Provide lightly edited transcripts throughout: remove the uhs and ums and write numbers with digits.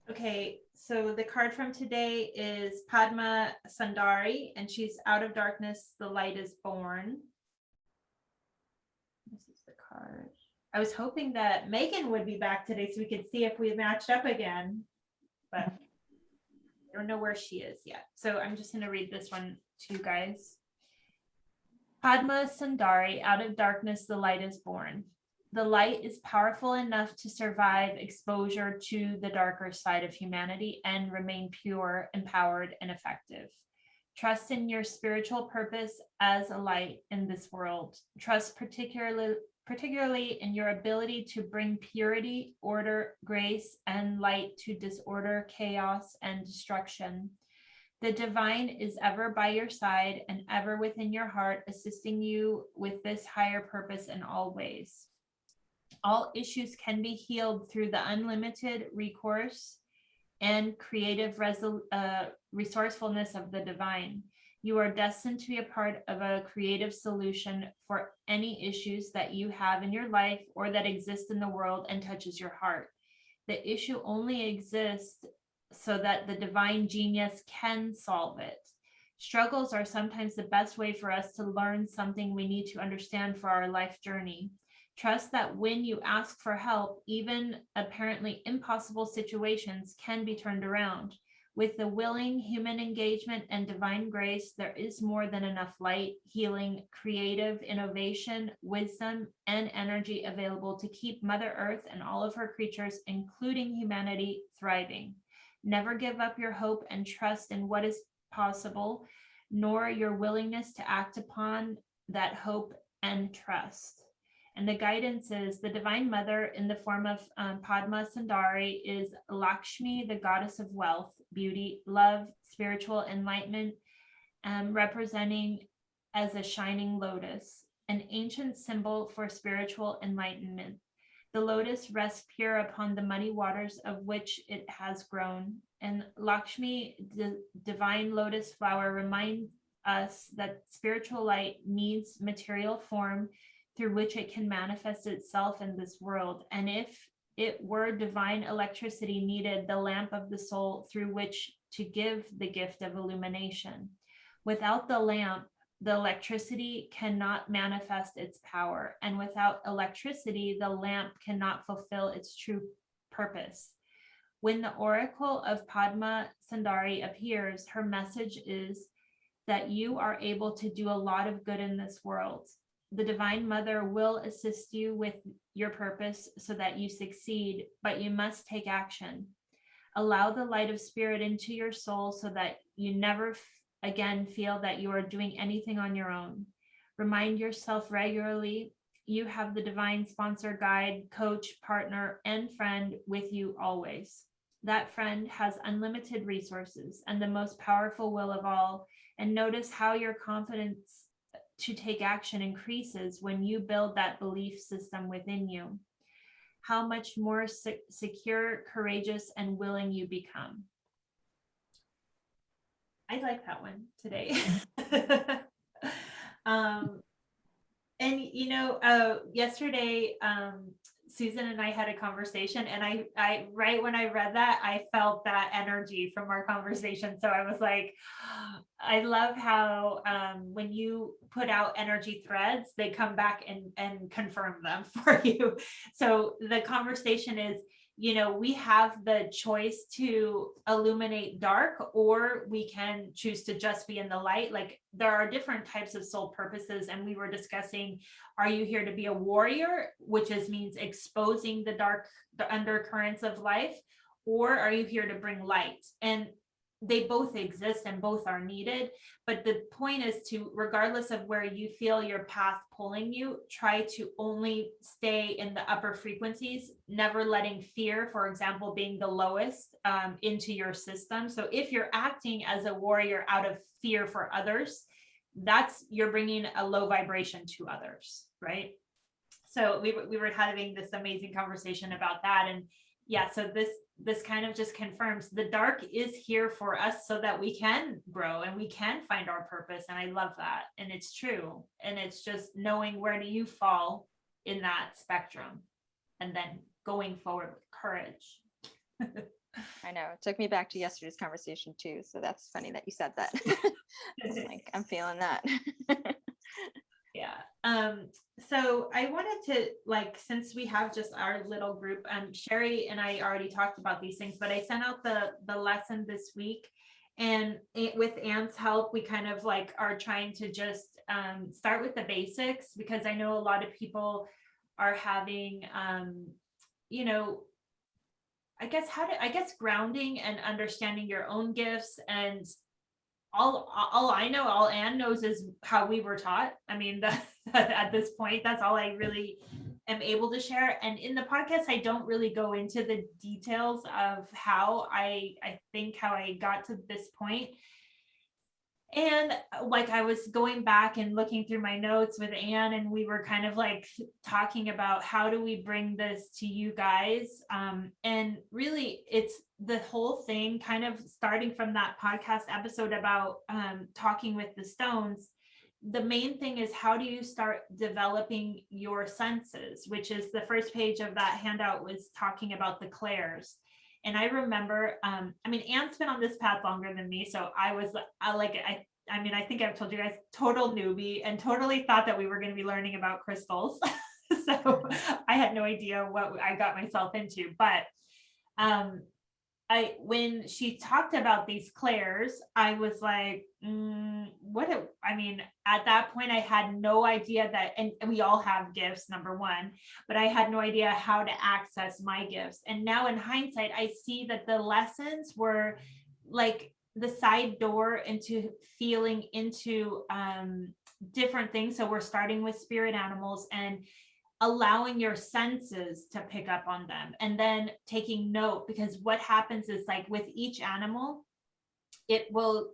Okay, so the card from today is Padma Sundari, and she's out of darkness, the light is born. This is the card. I was hoping that Megan would be back today so we could see if we matched up again, but I don't know where she is yet. So I'm just going to read this one to you guys. Padma Sundari, out of darkness, the light is born. The light is powerful enough to survive exposure to the darker side of humanity and remain pure, empowered, and effective. Trust in your spiritual purpose as a light in this world. Trust particularly in your ability to bring purity, order, grace, and light to disorder, chaos, and destruction. The divine is ever by your side and ever within your heart, assisting you with this higher purpose in all ways. All issues can be healed through the unlimited recourse and creative resourcefulness of the divine. You are destined to be a part of a creative solution for any issues that you have in your life or that exist in the world and touches your heart. The issue only exists so that the divine genius can solve it. Struggles are sometimes the best way for us to learn something we need to understand for our life journey. Trust that when you ask for help, even apparently impossible situations can be turned around. With the willing human engagement and divine grace, there is more than enough light, healing, creative innovation, wisdom, and energy available to keep Mother Earth and all of her creatures, including humanity, thriving. Never give up your hope and trust in what is possible, nor your willingness to act upon that hope and trust. And the guidance is the Divine Mother in the form of Padma Sundari is Lakshmi, the goddess of wealth, beauty, love, spiritual enlightenment, representing as a shining lotus, an ancient symbol for spiritual enlightenment. The lotus rests pure upon the muddy waters of which it has grown. And Lakshmi, the divine lotus flower, reminds us that spiritual light needs material form through which it can manifest itself in this world. And if it were divine electricity needed, the lamp of the soul through which to give the gift of illumination. Without the lamp, the electricity cannot manifest its power. And without electricity, the lamp cannot fulfill its true purpose. When the oracle of Padma Sundari appears, her message is that you are able to do a lot of good in this world. The Divine Mother will assist you with your purpose so that you succeed, but you must take action. Allow the light of spirit into your soul so that you never again feel that you are doing anything on your own. Remind yourself regularly you have the divine sponsor, guide, coach, partner, and friend with you always. That friend has unlimited resources and the most powerful will of all. And notice how your confidence to take action increases when you build that belief system within you. How much more secure, courageous, and willing you become. I like that one today. And yesterday, Susan and I had a conversation, and I right when I read that, I felt that energy from our conversation. So I was like, I love how when you put out energy threads, they come back and confirm them for you. So the conversation is, we have the choice to illuminate dark, or we can choose to just be in the light. Like, there are different types of soul purposes. And we were discussing, are you here to be a warrior, which means exposing the undercurrents of life, or are you here to bring light? And they both exist and both are needed. But the point is to, regardless of where you feel your path pulling you, try to only stay in the upper frequencies, never letting fear, for example, being the lowest into your system. So if you're acting as a warrior out of fear for others, you're bringing a low vibration to others, right? So we were having this amazing conversation about that. And yeah, so this kind of just confirms the dark is here for us so that we can grow and we can find our purpose. And I love that. And it's true. And it's just knowing where do you fall in that spectrum and then going forward with courage. I know. It took me back to yesterday's conversation too. So that's funny that you said that. Like, I'm feeling that. Yeah. So I wanted to, like, since we have just our little group, Sherry and I already talked about these things, but I sent out the lesson this week, and with Anne's help, we kind of like are trying to just start with the basics, because I know a lot of people are having, you know, I guess grounding and understanding your own gifts. And all I know, all Anne knows is how we were taught. I mean, at this point, that's all I really am able to share. And in the podcast, I don't really go into the details of how I think how I got to this point. And like, I was going back and looking through my notes with Anne, and we were kind of like talking about how do we bring this to you guys. And really, it's the whole thing kind of starting from that podcast episode about talking with the stones. The main thing is, how do you start developing your senses, which is the first page of that handout was talking about the clairs. And I remember, I mean, Anne's been on this path longer than me. So I mean, I think I've told you guys, total newbie, and totally thought that we were going to be learning about crystals. So I had no idea what I got myself into. But when she talked about these clairs, I was like, I mean, at that point, I had no idea that, and we all have gifts, number one, but I had no idea how to access my gifts. And now in hindsight, I see that the lessons were like the side door into feeling into different things. So we're starting with spirit animals and allowing your senses to pick up on them, and then taking note, because what happens is, like, with each animal, it will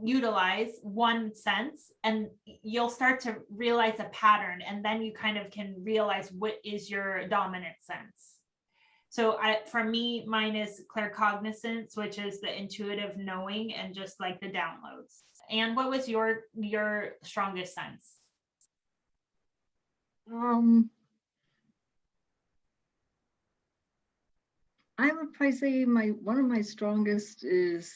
utilize one sense, and you'll start to realize a pattern, and then you kind of can realize what is your dominant sense. So for me, mine is claircognizance, which is the intuitive knowing and just like the downloads. And what was your strongest sense? I would probably say one of my strongest is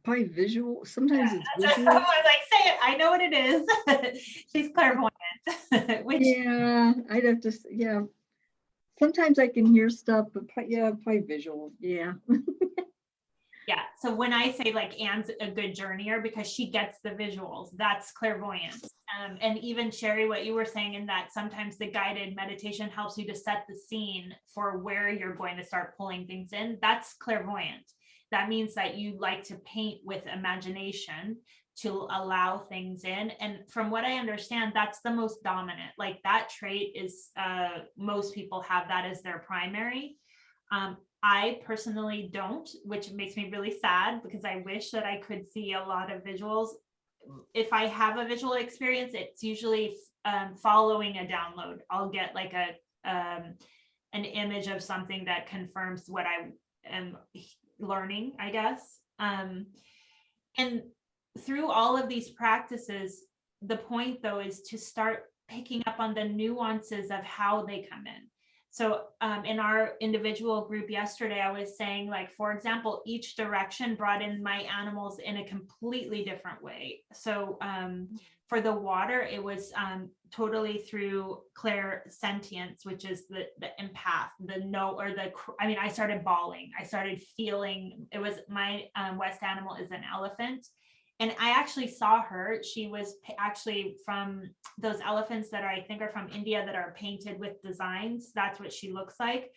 probably visual. Sometimes it's visual. I was like, say it. I know what it is. She's clairvoyant. Yeah, I'd have to. Yeah, sometimes I can hear stuff, but yeah, probably visual. Yeah. Yeah. So when I say, like, Anne's a good journeyer because she gets the visuals, that's clairvoyance. And even Sherry, what you were saying in that sometimes the guided meditation helps you to set the scene for where you're going to start pulling things in. That's clairvoyant. That means that you like to paint with imagination to allow things in. And from what I understand, that's the most dominant. Like, that trait is, most people have that as their primary. I personally don't, which makes me really sad, because I wish that I could see a lot of visuals. If I have a visual experience, it's usually following a download. I'll get like an image of something that confirms what I am learning, I guess. And through all of these practices, the point though is to start picking up on the nuances of how they come in. So in our individual group yesterday, I was saying, like, for example, each direction brought in my animals in a completely different way. So for the water, it was totally through clairsentience, which is the empath, I started bawling. I started feeling, it was my West animal is an elephant. And I actually saw her. She was actually from those elephants that I think are from India that are painted with designs. That's what she looks like.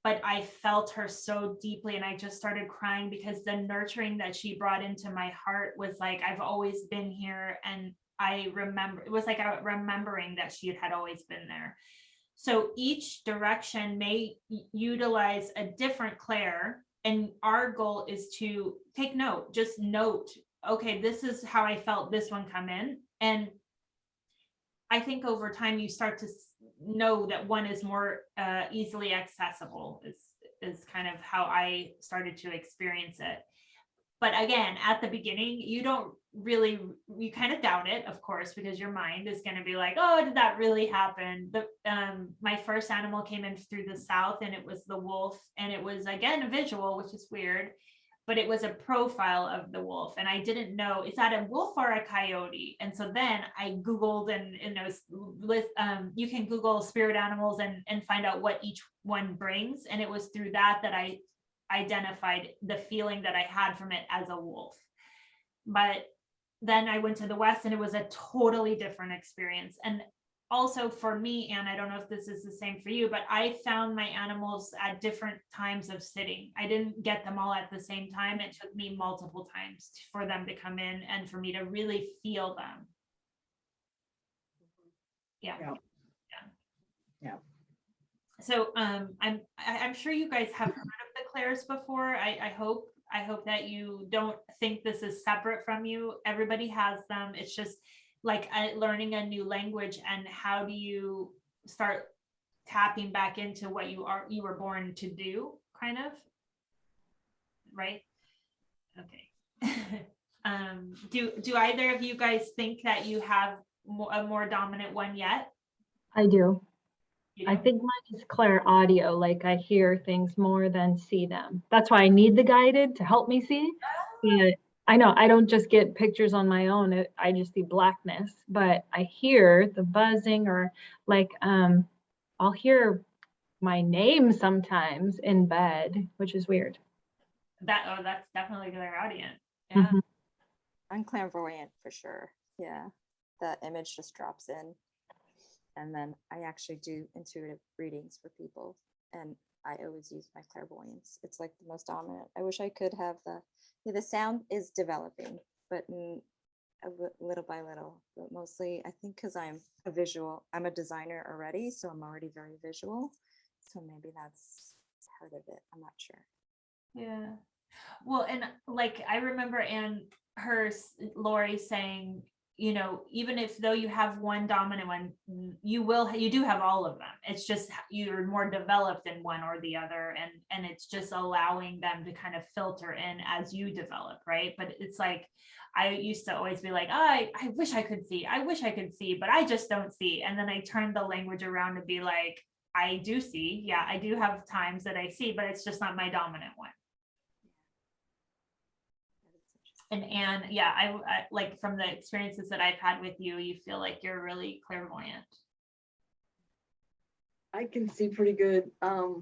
But I felt her so deeply, and I just started crying, because the nurturing that she brought into my heart was like, I've always been here. And I remember, it was like remembering that she had always been there. So each direction may utilize a different clair. And our goal is to take note, just note, okay, this is how I felt this one come in. And I think over time you start to know that one is more easily accessible, is kind of how I started to experience it. But again, at the beginning, you don't really, you kind of doubt it, of course, because your mind is going to be like, oh, did that really happen? My first animal came in through the south, and it was the wolf, and it was again a visual, which is weird, but it was a profile of the wolf, and I didn't know, is that a wolf or a coyote? And so then I Googled, and it was you can Google spirit animals and find out what each one brings, and it was through that I identified the feeling that I had from it as a wolf. But then I went to the West, and it was a totally different experience. And also for me, and I don't know if this is the same for you, but I found my animals at different times of sitting. I didn't get them all at the same time. It took me multiple times for them to come in and for me to really feel them. Yeah. So I'm sure you guys have heard of the clairs before. I hope that you don't think this is separate from you. Everybody has them. It's just like learning a new language, and how do you start tapping back into what you were born to do, kind of, right? Okay. Do either of you guys think that you have a more dominant one yet? I do. You I do? think mine is clear audio, like I hear things more than see them. That's why I need the guided to help me see. But I know I don't just get pictures on my own. I just see blackness, but I hear the buzzing, or like I'll hear my name sometimes in bed, which is weird. That's definitely clairaudient. Yeah. Mhm. I'm clairvoyant for sure. Yeah, that image just drops in. And then I actually do intuitive readings for people, and I always use my clairvoyance. It's like the most dominant. I wish I could have the sound is developing, but little by little. But mostly, I think because I'm a designer already, so I'm already very visual. So maybe that's part of it. I'm not sure. Yeah. Well, and like I remember Lori saying, even if though you have one dominant one, you do have all of them. It's just you're more developed in one or the other, and it's just allowing them to kind of filter in as you develop, right? But it's like I used to always be like, I wish I could see, but I just don't see. And then I turned the language around to be like, I do see. Yeah, I do have times that I see, but it's just not my dominant one. And yeah, I like, from the experiences that I've had with you, you feel like you're really clairvoyant. I can see pretty good. I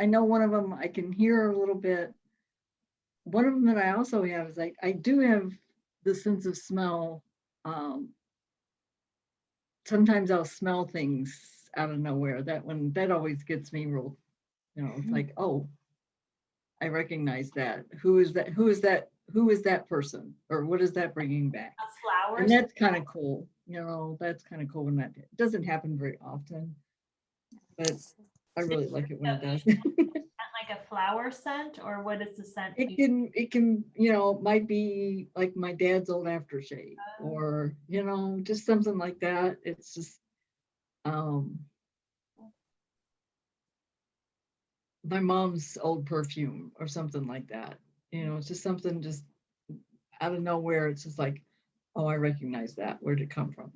know one of them I can hear a little bit. One of them that I also have is I do have the sense of smell. Sometimes I'll smell things out of nowhere. That always gets me real, it's like, oh, I recognize that. Who is that? Who is that person? Or what is that bringing back? A flower. And that's kind of cool. That's kind of cool when that doesn't happen very often, but I really like it when it does. Like a flower scent, or what is the scent? It can, might be like my dad's old aftershave, or, just something like that. It's just, my mom's old perfume or something like that. It's just something just out of nowhere. It's just like, oh, I recognize that. Where'd it come from?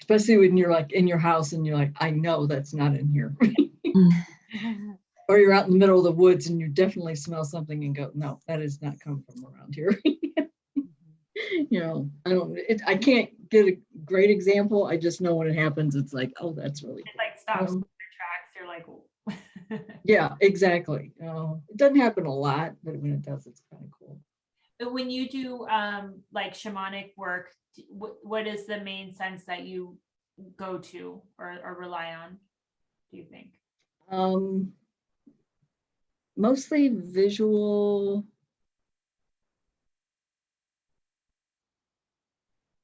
Especially when you're like in your house and you're like, I know that's not in here. Or you're out in the middle of the woods and you definitely smell something and go, no, that has not come from around here. I can't get a great example. I just know when it happens, it's like, oh, that's really It like stops in your tracks. You're like, yeah, exactly. It doesn't happen a lot, but when it does, it's kind of cool. But when you do like shamanic work, what is the main sense that you go to or rely on, do you think? Mostly visual.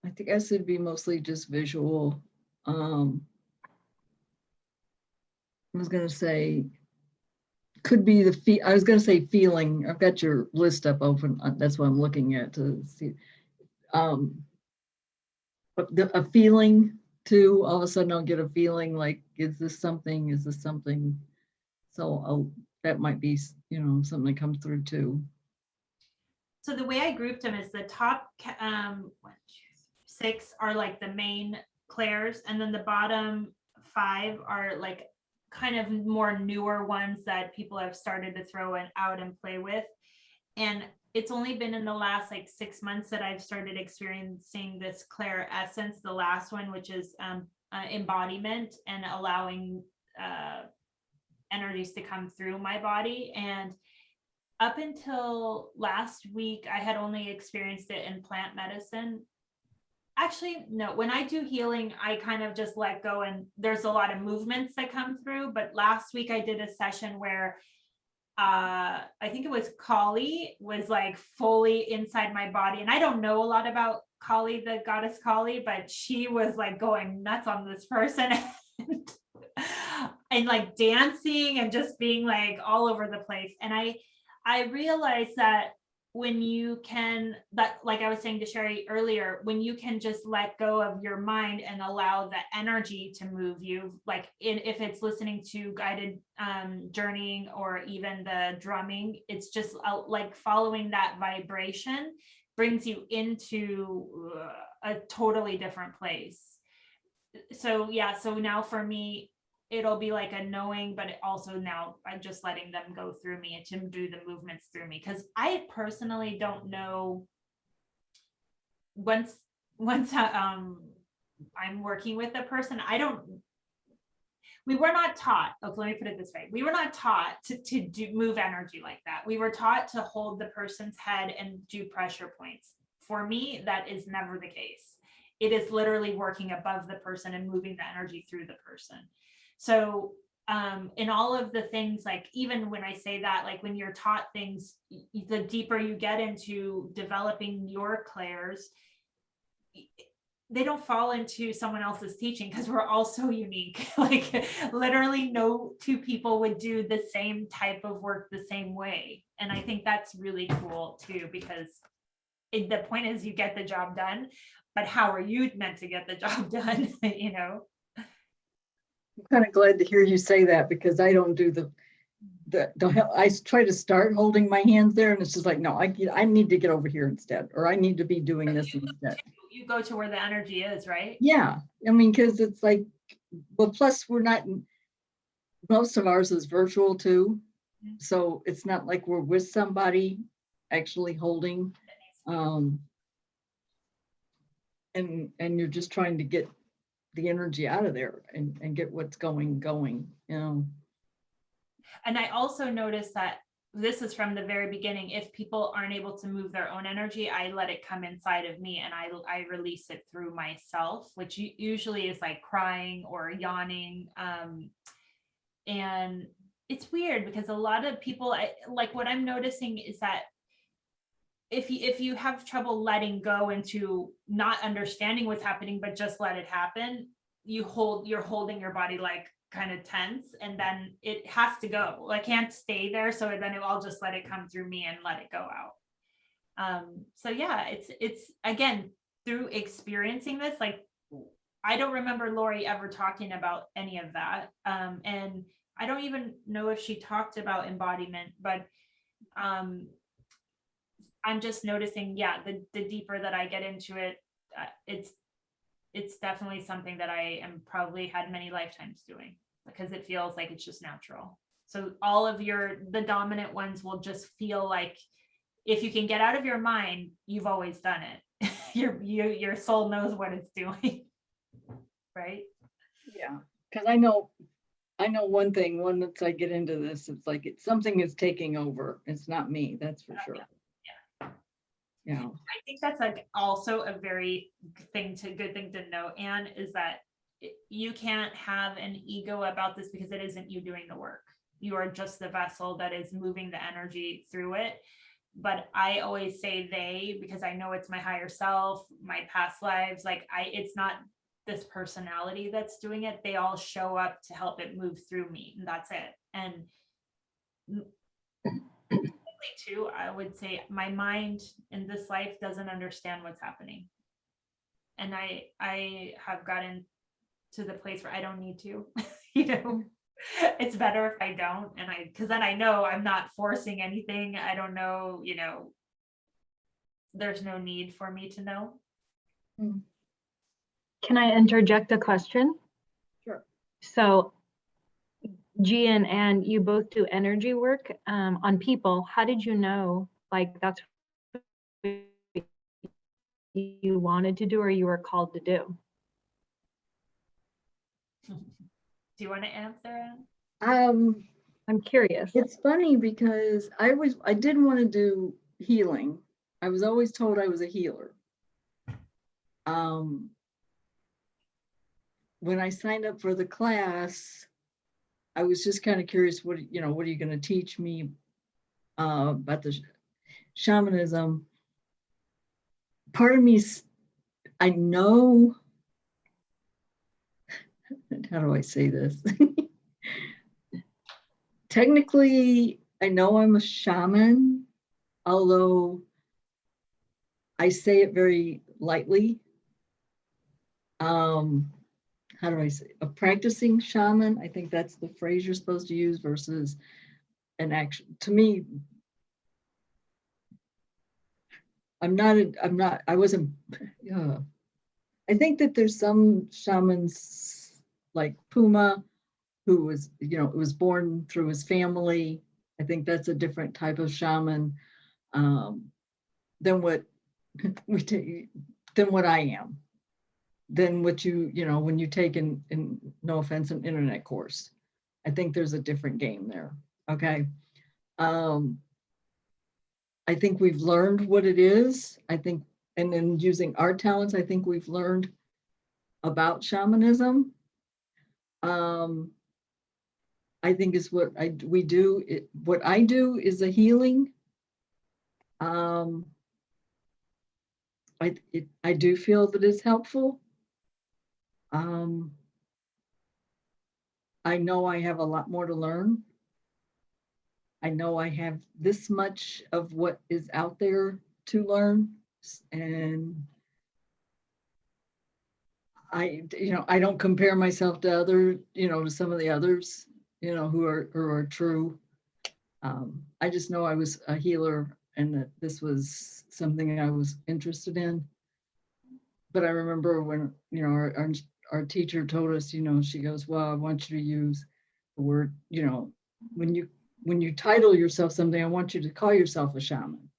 I think it'd be mostly just visual. I was gonna say, could be I was gonna say feeling. I've got your list up open. That's what I'm looking at to see. A feeling too. All of a sudden, I'll get a feeling like, is this something? Is this something? So that might be, something that comes through too. So the way I grouped them is the top 6 are like the main clairs, and then the bottom 5 are like kind of more newer ones that people have started to throw out and play with. And it's only been in the last like 6 months that I've started experiencing this clair essence, the last one, which is embodiment and allowing energies to come through my body. And up until last week, I had only experienced it in plant medicine. Actually, no, when I do healing, I kind of just let go, and there's a lot of movements that come through. But last week I did a session where I think it was Kali was like fully inside my body. And I don't know a lot about Kali, the goddess Kali, but she was like going nuts on this person and like dancing and just being like all over the place. And I realized that when you can, that like I was saying to Sherry earlier, when you can just let go of your mind and allow the energy to move you, like if it's listening to guided journeying or even the drumming, it's just like following that vibration brings you into a totally different place. So yeah, so now for me, it'll be like a knowing, but also now I'm just letting them go through me and to do the movements through me. Cause I personally don't know once I'm working with a person, we were not taught, okay, let me put it this way. We were not taught to move energy like that. We were taught to hold the person's head and do pressure points. For me, that is never the case. It is literally working above the person and moving the energy through the person. So in all of the things, like even when I say that, like when you're taught things, the deeper you get into developing your clairs, they don't fall into someone else's teaching because we're all so unique. Like literally no two people would do the same type of work the same way. And I think that's really cool too, because the point is you get the job done, but how are you meant to get the job done? I'm kind of glad to hear you say that, because I don't do I try to start holding my hands there, and it's just like, no, I need to get over here instead, or I need to be doing this instead. You go to where the energy is, right? Yeah, I mean, because it's like, well, plus most of ours is virtual too, so it's not like we're with somebody actually holding, and you're just trying to get the energy out of there and get what's going. And I also noticed that this is from the very beginning. If people aren't able to move their own energy, I let it come inside of me and I release it through myself, which usually is like crying or yawning. And it's weird because a lot of people, like what I'm noticing is that if you have trouble letting go into not understanding what's happening, but just let it happen, you're holding your body like kind of tense, and then it has to go. I can't stay there. So then I'll just let it come through me and let it go out. So yeah, it's again, through experiencing this, like I don't remember Lori ever talking about any of that. And I don't even know if she talked about embodiment, but I'm just noticing, yeah, the deeper that I get into it, it's definitely something that I am probably had many lifetimes doing, because it feels like it's just natural. So all of the dominant ones will just feel like, if you can get out of your mind, you've always done it. Your soul knows what it's doing. Right? Yeah, because I know one thing, once I get into this, it's like something is taking over. It's not me, that's for sure. Yeah. I think that's like also a very good thing to know, Anne, is that you can't have an ego about this, because it isn't you doing the work. You are just the vessel that is moving the energy through it. But I always say they, because I know it's my higher self, my past lives, like it's not this personality that's doing it. They all show up to help it move through me, and that's it. And too, I would say my mind in this life doesn't understand what's happening. And I have gotten to the place where I don't need to, It's better if I don't, because then I know I'm not forcing anything. I don't know, there's no need for me to know. Can I interject a question? Sure. So G and Anne, you both do energy work on people. How did you know, like, that's what you wanted to do or you were called to do? Do you want to answer, Anne? I'm curious. It's funny because I didn't want to do healing. I was always told I was a healer. When I signed up for the class, I was just kind of curious, what are you going to teach me about the shamanism? Part of me, I know, how do I say this? Technically, I know I'm a shaman, although I say it very lightly. How do I say, a practicing shaman? I think that's the phrase you're supposed to use versus an action. To me, I wasn't, I think that there's some shamans like Puma, who was born through his family. I think that's a different type of shaman than what than what I am. Than what when you take in no offense, an internet course. I think there's a different game there. Okay. I think we've learned what it is. I think, and then using our talents, I think we've learned about shamanism. I think is what we do. What I do is a healing. I do feel that it's helpful. I know I have a lot more to learn. I know I have this much of what is out there to learn, and I don't compare myself to to some of the others, who are true. I just know I was a healer and that this was something I was interested in. But I remember when, our teacher told us, she goes, well, I want you to use the word, when you title yourself something, I want you to call yourself a shaman.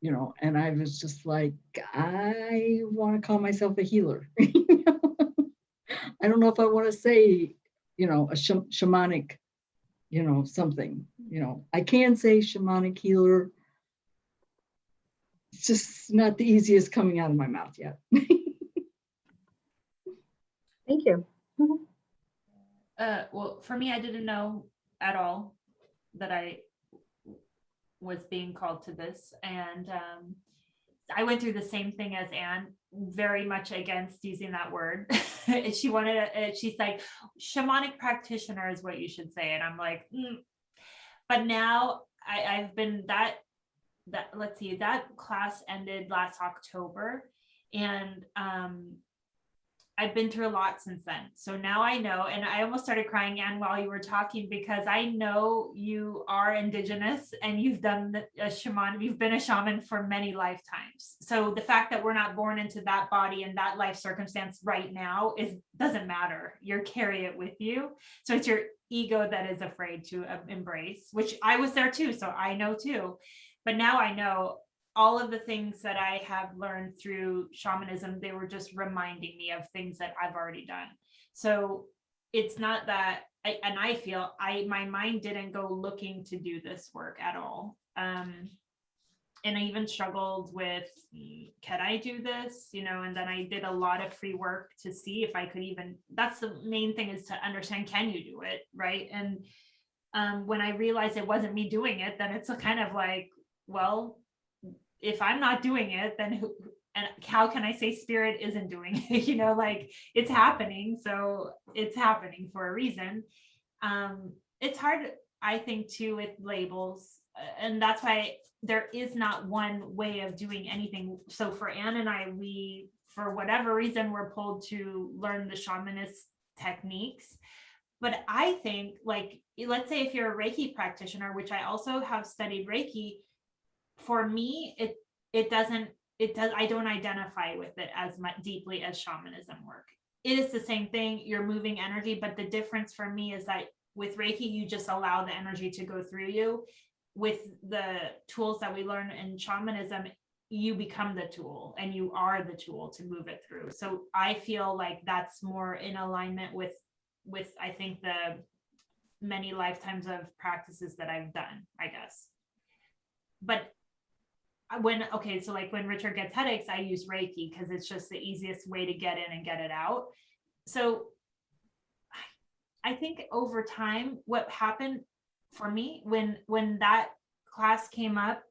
And I was just like, I want to call myself a healer. I don't know if I want to say, a shamanic, something, I can say shamanic healer. It's just not the easiest coming out of my mouth yet. Thank you. Well, for me, I didn't know at all that I was being called to this. And I went through the same thing as Anne, very much against using that word. She's like, shamanic practitioner is what you should say. And I'm like, But now I've been let's see, that class ended last October. And I've been through a lot since then. So now I know, and I almost started crying, Anne, while you were talking, because I know you are Indigenous and you've done you've been a shaman for many lifetimes. So the fact that we're not born into that body and that life circumstance right now doesn't matter. You carry it with you. So it's your ego that is afraid to embrace, which I was there too. So I know too. But now I know all of the things that I have learned through shamanism, they were just reminding me of things that I've already done. So it's not that, I feel my mind didn't go looking to do this work at all. And I even struggled with, can I do this? And then I did a lot of free work to see if I could even, that's the main thing, is to understand, can you do it? Right. And when I realized it wasn't me doing it, then it's kind of like, well, if I'm not doing it, then how can I say spirit isn't doing it? Like, it's happening. So it's happening for a reason. It's hard, I think, too, with labels. And that's why there is not one way of doing anything. So for Anne and I, we, for whatever reason, we're pulled to learn the shamanist techniques. But I think, like, let's say if you're a Reiki practitioner, which I also have studied Reiki, for me, it doesn't, I don't identify with it as much deeply as shamanism work. It is the same thing. You're moving energy, but the difference for me is that with Reiki, you just allow the energy to go through you. With the tools that we learn in shamanism, you become the tool and you are the tool to move it through. So I feel like that's more in alignment with I think the many lifetimes of practices that I've done, I guess. But so like when Richard gets headaches, I use Reiki because it's just the easiest way to get in and get it out. So I think over time, what happened for me when that class came up,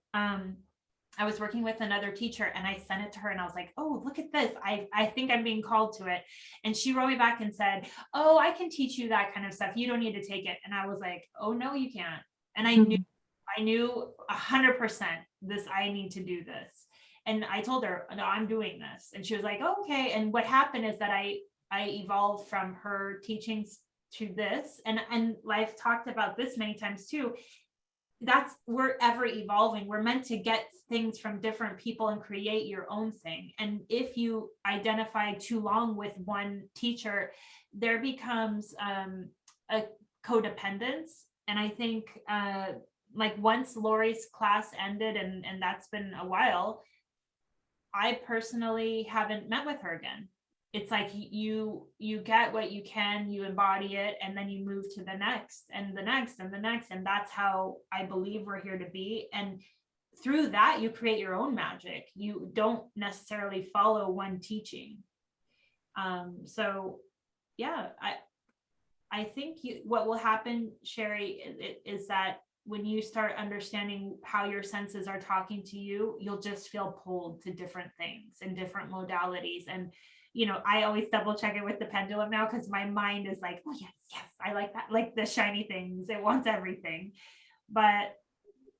I was working with another teacher and I sent it to her and I was like, oh, look at this. I think I'm being called to it. And she wrote me back and said, oh, I can teach you that kind of stuff. You don't need to take it. And I was like, oh, no, you can't. And I knew 100% this, I need to do this. And I told her, no, I'm doing this. And she was like, oh, okay. And what happened is that I evolved from her teachings to this. And I've talked about this many times too. We're ever evolving. We're meant to get things from different people and create your own thing. And if you identify too long with one teacher, there becomes a codependence. And I think like once Lori's class ended, and that's been a while, I personally haven't met with her again. It's like you get what you can, you embody it, and then you move to the next and the next and the next. And that's how I believe we're here to be. And through that, you create your own magic. You don't necessarily follow one teaching. So yeah, I think what will happen, Sherry, is that when you start understanding how your senses are talking to you, you'll just feel pulled to different things and different modalities. And I always double check it with the pendulum now because my mind is like, oh yes, I like that, like the shiny things. It wants everything. But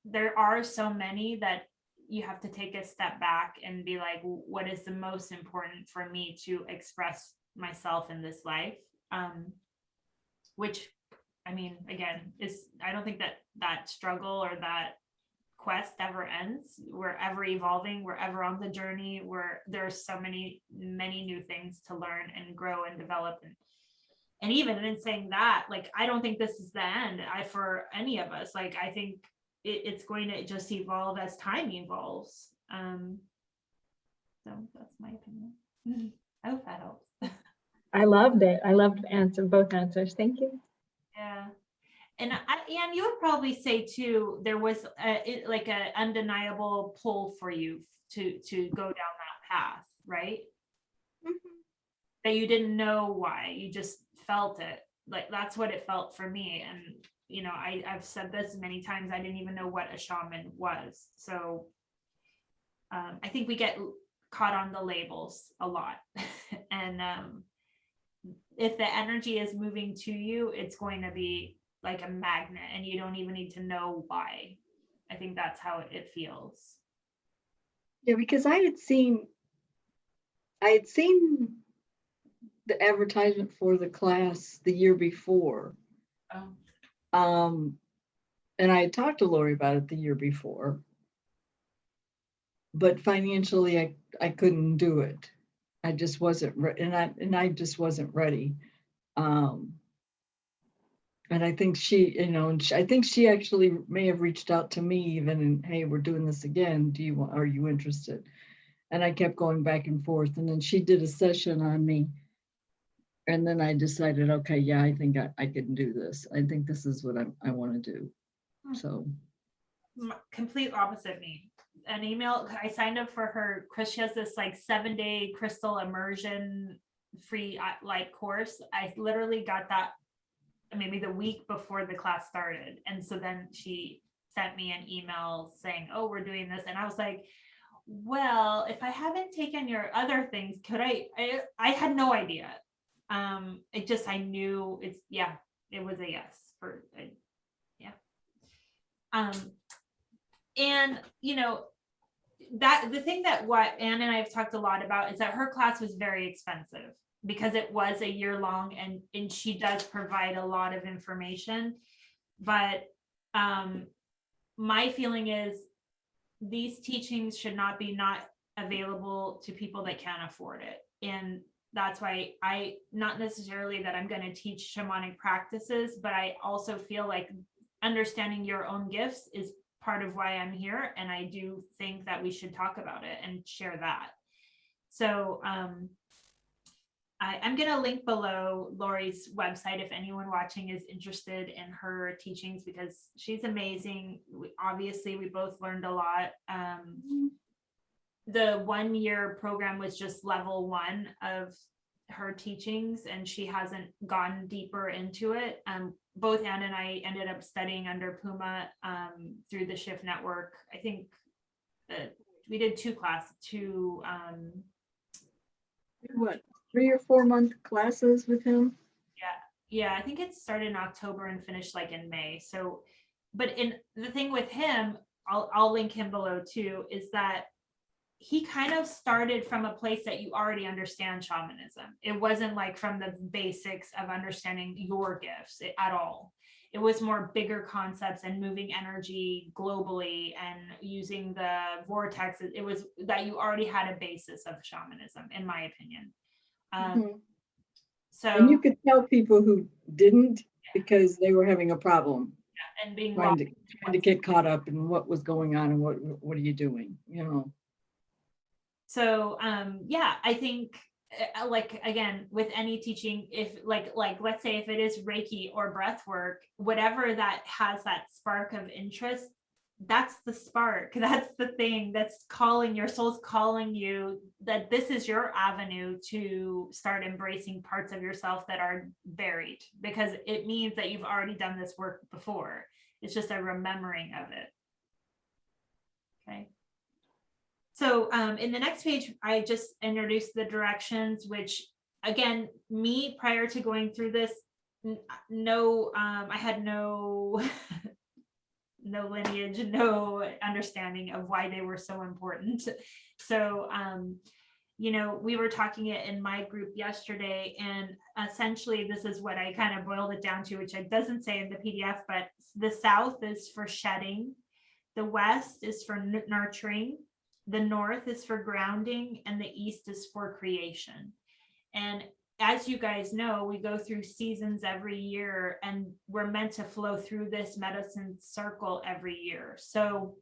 there are so many that you have to take a step back and be like, what is the most important for me to express myself in this life? Which, I mean, again, I don't think that struggle or that quest ever ends. We're ever evolving, we're ever on the journey, where there's so many new things to learn and grow and develop. And even in saying that, like, I don't think this is the end for any of us. Like, I think it's going to just evolve as time evolves. So that's my opinion. I hope that helps. I loved it. I loved both answers. Thank you. Yeah. And you would probably say too, there was like an undeniable pull for you to go down that path, right? Mm-hmm. That you didn't know why, you just felt it. Like, that's what it felt for me. And I've said this many times, I didn't even know what a shaman was. So I think we get caught on the labels a lot. And if the energy is moving to you, it's going to be like a magnet, and you don't even need to know why. I think that's how it feels. Yeah, because I had seen the advertisement for the class the year before. Oh. And I had talked to Lori about it the year before, but financially I couldn't do it. I just wasn't and I just wasn't ready. And I think I think she actually may have reached out to me even, and hey, we're doing this again. Are you interested? And I kept going back and forth. And then she did a session on me. And then I decided, okay, yeah, I think I can do this. I think this is what I want to do. So. Complete opposite me. An email, I signed up for her, because she has this like 7-day crystal immersion free like course. I literally got that maybe the week before the class started. And so then she sent me an email saying, oh, we're doing this. And I was like, well, if I haven't taken your other things, could I had no idea. I knew it was a yes for, yeah. And that the thing that what Anne and I have talked a lot about is that her class was very expensive. because it was a year long, and she does provide a lot of information. But my feeling is these teachings should not be not available to people that can't afford it. And that's why not necessarily that I'm going to teach shamanic practices, but I also feel like understanding your own gifts is part of why I'm here. And I do think that we should talk about it and share that. So I'm going to link below Lori's website if anyone watching is interested in her teachings, because she's amazing. Obviously, we both learned a lot. The 1 year program was just level 1 of her teachings, and she hasn't gone deeper into it. Both Anne and I ended up studying under Puma through the Shift Network. I think that we did 2 classes, What, 3 or 4 month classes with him? yeah, I think it started in October and finished like in May. So, but in the thing with him, I'll link him below too, is that he kind of started from a place that you already understand shamanism. It wasn't like from the basics of understanding your gifts at all. It was more bigger concepts and moving energy globally and using the vortex. It was that you already had a basis of shamanism, in my opinion. So, And you could tell people who didn't because they were having a problem and being trying to get caught up in what was going on and what are you doing, you know. So yeah, I think like again with any teaching, if like let's say if it is Reiki or breath work, whatever that has that spark of interest, that's the spark, that's the thing that's calling, your soul's calling you, that this is your avenue to start embracing parts of yourself that are buried, because it means that you've already done this work before. It's just a remembering of it. Okay. So in the next page, I just introduced the directions, which again, me prior to going through this, I had no lineage, no understanding of why they were so important. So, you know, we were talking it in my group yesterday, and essentially this is what I kind of boiled it down to, which it doesn't say in the PDF, but the South is for shedding, the West is for nurturing, the North is for grounding, and the East is for creation. And as you guys know, we go through seasons every year, and we're meant to flow through this medicine circle every year. So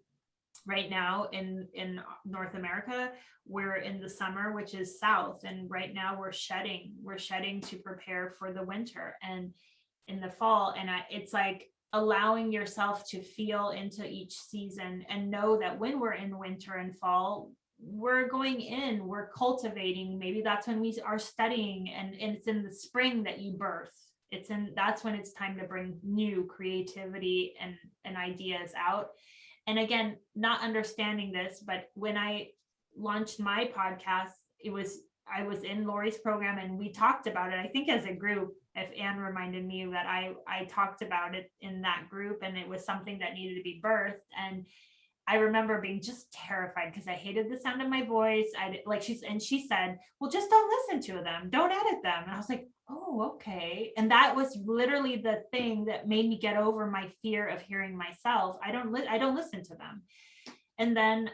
right now in North America, we're in the summer, which is South. And right now we're shedding to prepare for the winter and in the fall. And it's like allowing yourself to feel into each season and know that when we're in winter and fall, we're going in, we're cultivating. Maybe that's when we are studying, and it's in the spring that you birth. That's when it's time to bring new creativity and ideas out. And again, not understanding this, but when I launched my podcast, I was in Lori's program and we talked about it, I think as a group, if Anne reminded me that I talked about it in that group, and it was something that needed to be birthed. And I remember being just terrified because I hated the sound of my voice. She said, well, just don't listen to them. Don't edit them. And I was like, oh, okay. And that was literally the thing that made me get over my fear of hearing myself. I don't listen to them. And then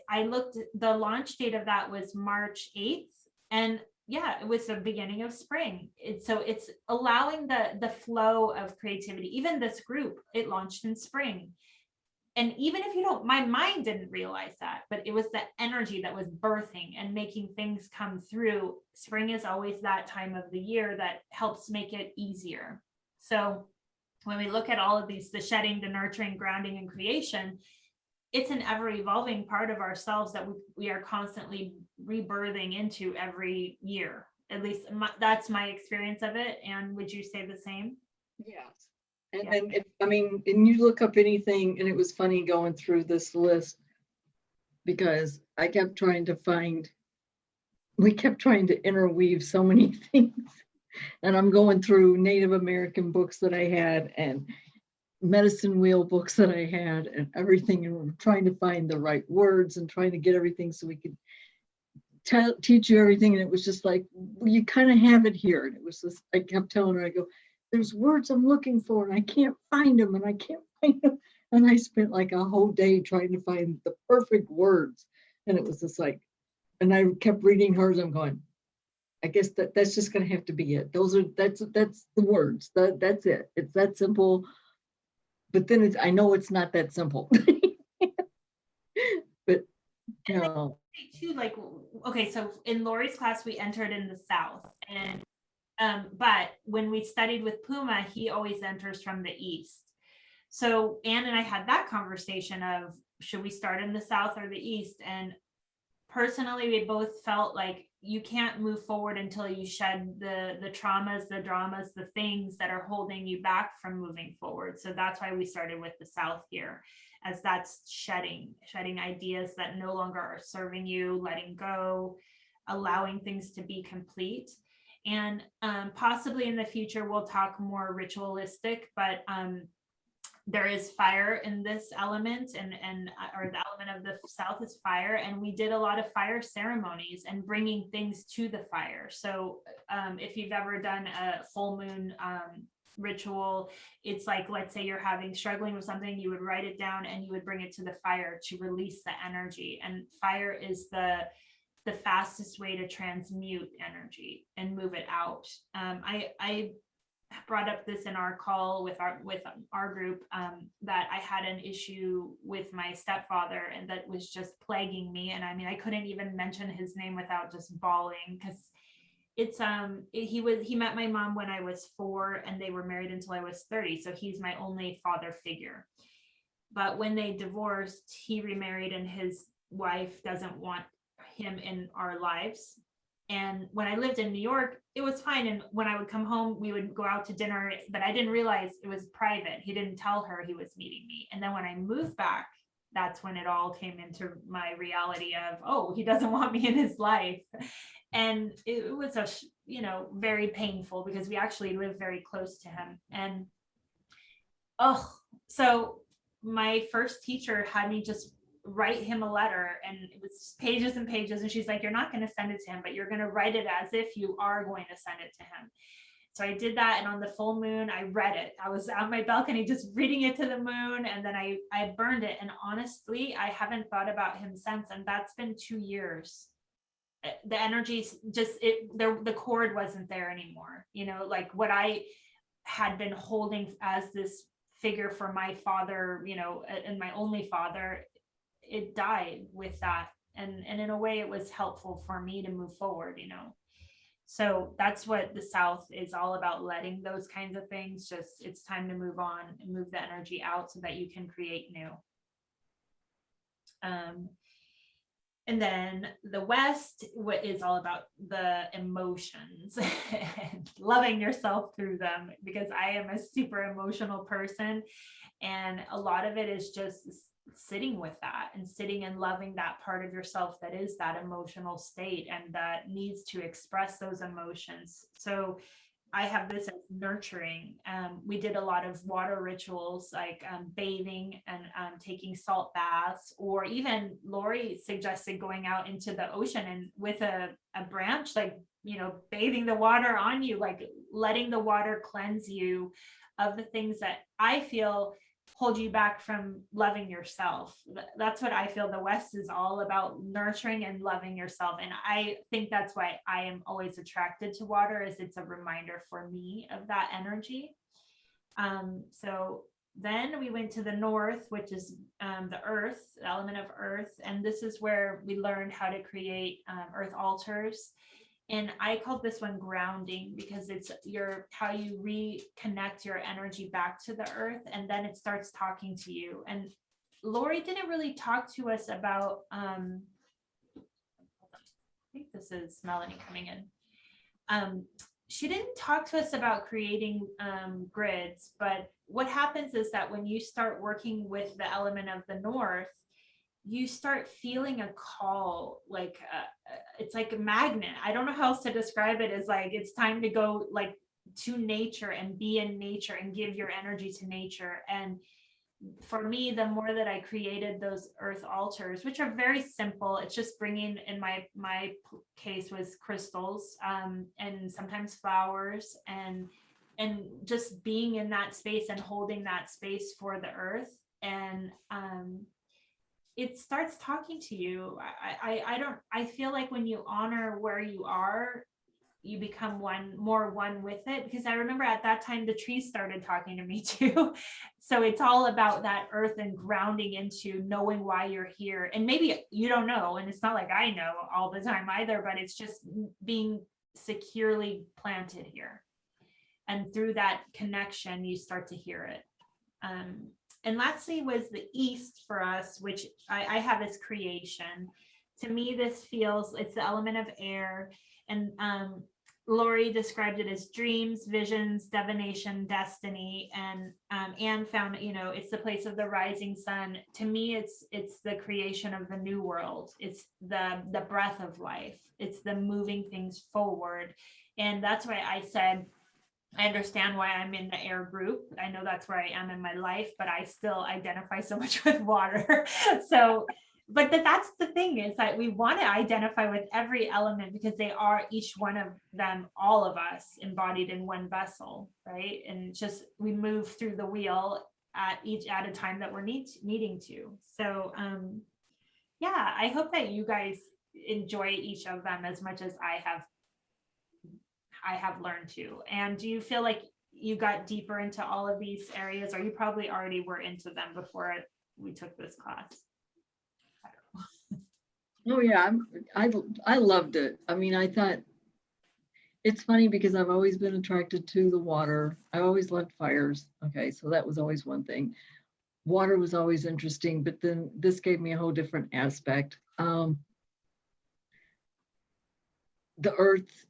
I looked, the launch date of that was March 8th. And yeah, it was the beginning of spring. So it's allowing the flow of creativity. Even this group, it launched in spring. And even if you don't, my mind didn't realize that, but it was the energy that was birthing and making things come through. Spring is always that time of the year that helps make it easier. So when we look at all of these, the shedding, the nurturing, grounding, and creation, it's an ever evolving part of ourselves that we are constantly rebirthing into every year. At least that's my experience of it. And would you say the same? Yes. And and you look up anything, and it was funny going through this list because we kept trying to interweave so many things. And I'm going through Native American books that I had and medicine wheel books that I had and everything, and we're trying to find the right words and trying to get everything so we could teach you everything. And it was just like, well, you kind of have it here. And it was just, I kept telling her, I go, there's words I'm looking for and I can't find them and I can't find them. And I spent like a whole day trying to find the perfect words. And it was just like, and I kept reading hers. I'm going, I guess that's just going to have to be it. That's the words. That's it. It's that simple. But then I know it's not that simple. But you know, too, like, okay, so in Lori's class we entered in the south, and but when we studied with Puma, he always enters from the east. So Anne and I had that conversation of, should we start in the south or the east? And personally, we both felt like you can't move forward until you shed the traumas, the dramas, the things that are holding you back from moving forward. So that's why we started with the south here, as that's shedding ideas that no longer are serving you, letting go, allowing things to be complete. And possibly in the future, we'll talk more ritualistic, but there is fire in this element, or the element of the south is fire. And we did a lot of fire ceremonies and bringing things to the fire. So if you've ever done a full moon ritual, it's like, let's say you're struggling with something, you would write it down and you would bring it to the fire to release the energy. And fire is the fastest way to transmute energy and move it out. I brought up this in our call with our group, that I had an issue with my stepfather and that was just plaguing me. And I mean, I couldn't even mention his name without just bawling, because it's he met my mom when I was 4 and they were married until I was 30. So he's my only father figure. But when they divorced, he remarried and his wife doesn't want him in our lives. And when I lived in New York, it was fine. And when I would come home, we would go out to dinner, but I didn't realize it was private. He didn't tell her he was meeting me. And then when I moved back, that's when it all came into my reality of, oh, he doesn't want me in his life. And it was very painful, because we actually live very close to him. And so my first teacher had me just write him a letter, and it was pages and pages, and she's like, you're not going to send it to him, but you're going to write it as if you are going to send it to him. So I did that, and on the full moon I read it. I was on my balcony just reading it to the moon, and then I burned it. And honestly, I haven't thought about him since, and that's been 2 years. The energy just the cord wasn't there anymore, like what I had been holding as this figure for my father, and my only father, it died with that. And in a way it was helpful for me to move forward, so that's what the south is all about, letting those kinds of things, just it's time to move on and move the energy out so that you can create new. And then the west, what is all about the emotions and loving yourself through them, because I am a super emotional person, and a lot of it is just sitting with that and sitting and loving that part of yourself that is that emotional state and that needs to express those emotions. So I have this as nurturing. We did a lot of water rituals, like bathing and taking salt baths, or even Lori suggested going out into the ocean and with a branch, like, bathing the water on you, like letting the water cleanse you of the things that I feel hold you back from loving yourself. That's what I feel the West is all about, nurturing and loving yourself. And I think that's why I am always attracted to water, is it's a reminder for me of that energy. So then we went to the north, which is the earth, the element of earth. And this is where we learned how to create earth altars. And I called this one grounding, because it's how you reconnect your energy back to the earth, and then it starts talking to you. And Lori didn't really talk to us about, I think this is Melanie coming in. She didn't talk to us about creating grids, but what happens is that when you start working with the element of the north, you start feeling a call, like it's like a magnet. I don't know how else to describe it. Is like, it's time to go like to nature and be in nature and give your energy to nature. And for me, the more that I created those earth altars, which are very simple, it's just bringing, in my case was crystals, and sometimes flowers, and just being in that space and holding that space for the earth. And it starts talking to you. I feel like when you honor where you are, you become one with it, because I remember at that time the trees started talking to me too. So it's all about that earth and grounding into knowing why you're here. And maybe you don't know, and it's not like I know all the time either, but it's just being securely planted here. And through that connection, you start to hear it. And lastly was the east for us, which I have as creation. To me, this feels, it's the element of air. And Lori described it as dreams, visions, divination, destiny. And Anne found, it's the place of the rising sun. To me, it's the creation of the new world. It's the breath of life. It's the moving things forward. And that's why I said, I understand why I'm in the air group. I know that's where I am in my life, but I still identify so much with water. So, but that's the thing, is that we want to identify with every element, because they are, each one of them, all of us embodied in one vessel, right? And just, we move through the wheel at a time that we're needing to. So, yeah, I hope that you guys enjoy each of them as much as I have learned to. And do you feel like you got deeper into all of these areas, or you probably already were into them before we took this class? Oh yeah, I loved it. I mean, I thought it's funny because I've always been attracted to the water. I always loved fires. Okay, so that was always one thing. Water was always interesting, but then this gave me a whole different aspect. The earth,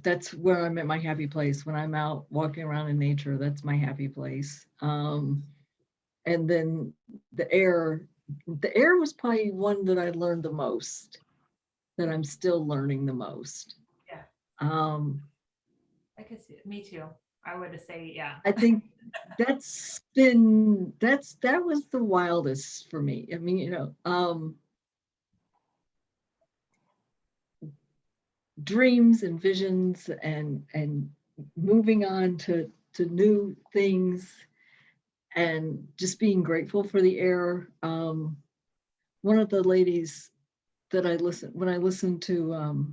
that's where I'm at my happy place. When I'm out walking around in nature, that's my happy place. And then the air was probably one that I learned the most, that I'm still learning the most. Yeah. I could see it. Me too. I would say, yeah. I think that was the wildest for me. I mean, dreams and visions and moving on to new things, and just being grateful for the air. One of the ladies that when I listen to,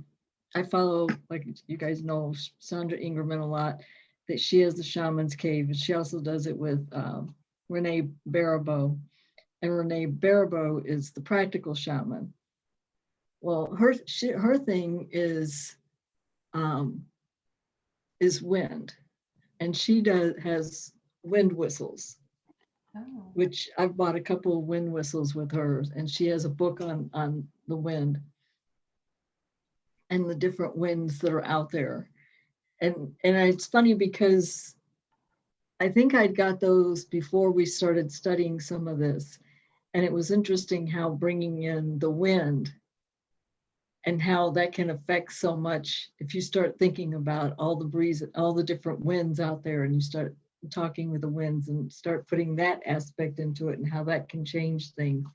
I follow, like you guys know, Sandra Ingerman a lot, that she has the Shaman's Cave, and she also does it with Renee Baribeau. And Renee Baribeau is the practical shaman. Well, her thing is wind, and she has wind whistles, which I've bought a couple of wind whistles with her, and she has a book on the wind and the different winds that are out there. And it's funny because I think I'd got those before we started studying some of this, and it was interesting how bringing in the wind and how that can affect so much. If you start thinking about all the breeze, all the different winds out there, and you start talking with the winds and start putting that aspect into it and how that can change things.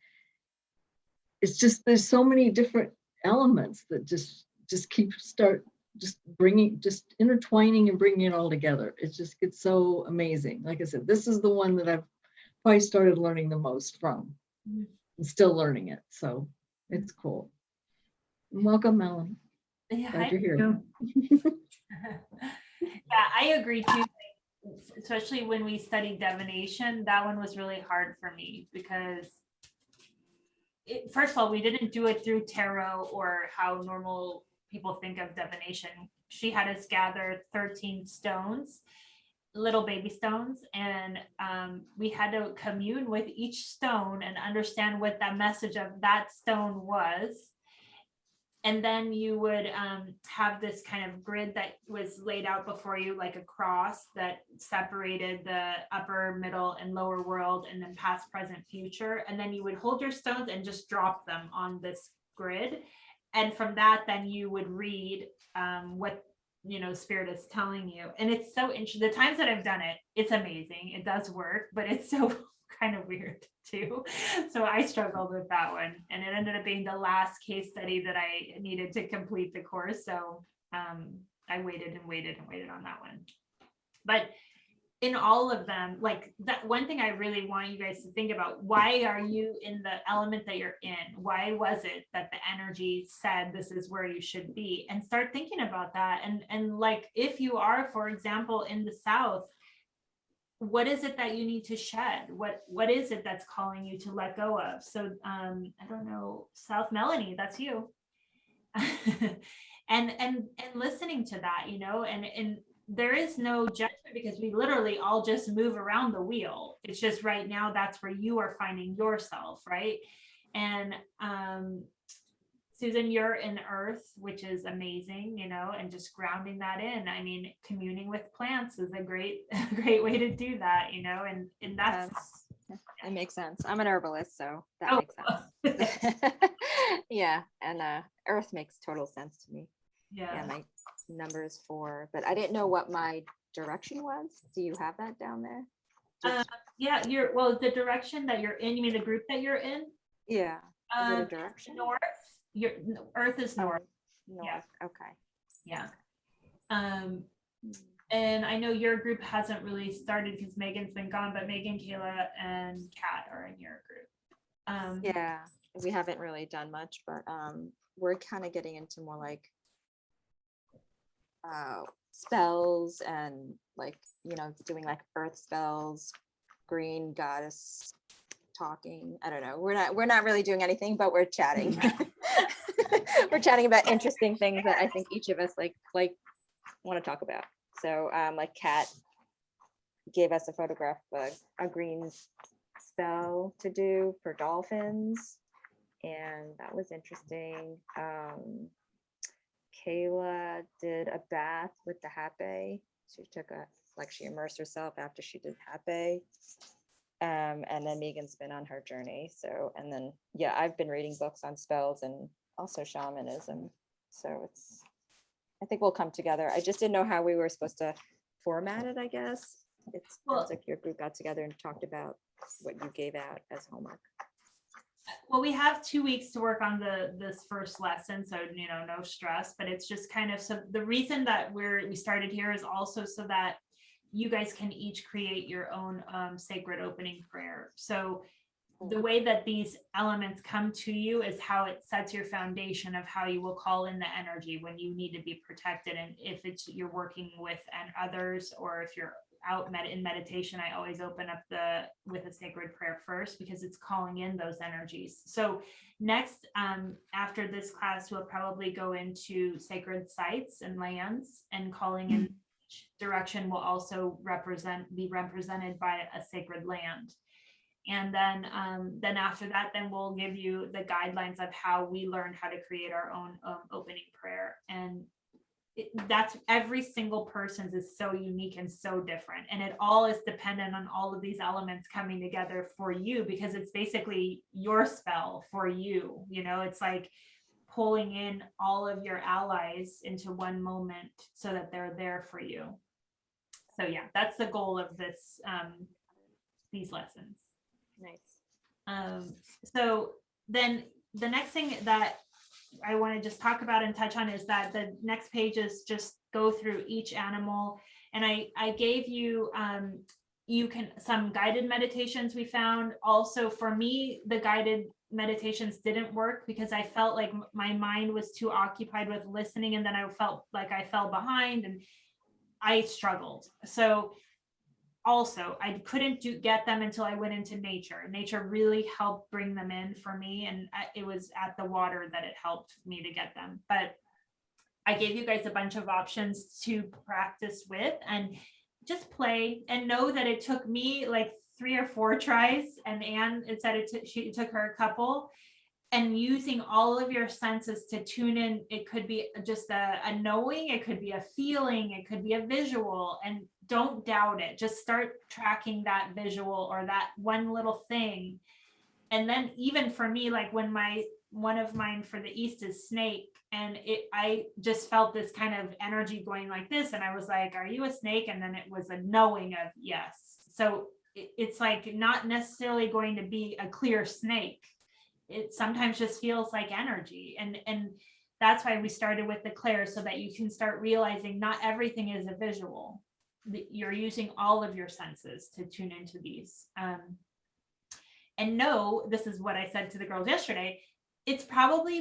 It's just, there's so many different elements that just intertwining and bringing it all together. It just gets so amazing. Like I said, this is the one that I've probably started learning the most from, and still learning it. So it's cool. Welcome, Melanie. Yeah, glad you're here. Yeah, I agree too. Especially when we studied divination, that one was really hard for me, because first of all, we didn't do it through tarot or how normal people think of divination. She had us gather 13 stones, little baby stones, and we had to commune with each stone and understand what that message of that stone was. And then you would have this kind of grid that was laid out before you, like a cross that separated the upper, middle, and lower world, and then past, present, future. And then you would hold your stones and just drop them on this grid. And from that, then you would read what spirit is telling you. And it's so interesting. The times that I've done it, it's amazing. It does work, but it's so kind of weird too. So I struggled with that one, and it ended up being the last case study that I needed to complete the course. So I waited and waited and waited on that one. But in all of them, like that one thing I really want you guys to think about, why are you in the element that you're in? Why was it that the energy said this is where you should be? And start thinking about that. And like, if you are, for example, in the South, what is it that you need to shed? What is it that's calling you to let go of? So I don't know, South Melanie, that's you. and listening to that, and there is no judgment, because we literally all just move around the wheel. It's just right now that's where you are finding yourself, right? And Susan, you're in earth, which is amazing, and just grounding that in. I mean, communing with plants is a great way to do that, and that's it makes sense. I'm an herbalist, so that makes sense. Yeah, and earth makes total sense to me. Yeah, my number is 4, but I didn't know what my direction was. Do you have that down there? Yeah, the direction that you're in, you mean the group that you're in? Yeah. Is it a direction? North. Earth is north. North. Yeah. Okay. Yeah. And I know your group hasn't really started because Megan's been gone, but Megan, Kayla, and Kat are in your group. Yeah, we haven't really done much, but we're kind of getting into more like spells and like, doing like earth spells, green goddess talking. I don't know. We're not really doing anything, but we're chatting. We're chatting about interesting things that I think each of us like want to talk about. So like Kat gave us a photograph of a green spell to do for dolphins, and that was interesting. Kayla did a bath with the hape. She immersed herself after she did hape. And then Megan's been on her journey. So, and then, yeah, I've been reading books on spells and also shamanism. So I think we'll come together. I just didn't know how we were supposed to format it, I guess. It sounds like your group got together and talked about what you gave out as homework. Well, we have 2 weeks to work on this first lesson, so no stress, but it's just kind of, so the reason that we started here is also so that you guys can each create your own sacred opening prayer. So the way that these elements come to you is how it sets your foundation of how you will call in the energy when you need to be protected. And if you're working with others, or if you're out in meditation, I always open up with a sacred prayer first, because it's calling in those energies. So next, after this class, we'll probably go into sacred sites and lands, and calling in each direction will also be represented by a sacred land. And then after that, then we'll give you the guidelines of how we learned how to create our own opening prayer. And that's every single person's is so unique and so different. And it all is dependent on all of these elements coming together for you, because it's basically your spell for you. It's like pulling in all of your allies into one moment so that they're there for you. So yeah, that's the goal of these lessons. Nice. So then the next thing that I want to just talk about and touch on is that the next page is just go through each animal. And I gave you, some guided meditations we found. Also for me, the guided meditations didn't work because I felt like my mind was too occupied with listening. And then I felt like I fell behind and I struggled. So also, I couldn't get them until I went into nature. Nature really helped bring them in for me. And it was at the water that it helped me to get them. But I gave you guys a bunch of options to practice with and just play, and know that it took me like 3 or 4 tries. And Anne, it said it took her a couple. And using all of your senses to tune in. It could be just a knowing, it could be a feeling, it could be a visual, and don't doubt it. Just start tracking that visual or that one little thing. And then even for me, like when one of mine for the East is snake, and I just felt this kind of energy going like this, and I was like, are you a snake? And then it was a knowing of yes. So it's like not necessarily going to be a clear snake. It sometimes just feels like energy, and that's why we started with the clair, so that you can start realizing not everything is a visual. You're using all of your senses to tune into these. And no, this is what I said to the girls yesterday, it's probably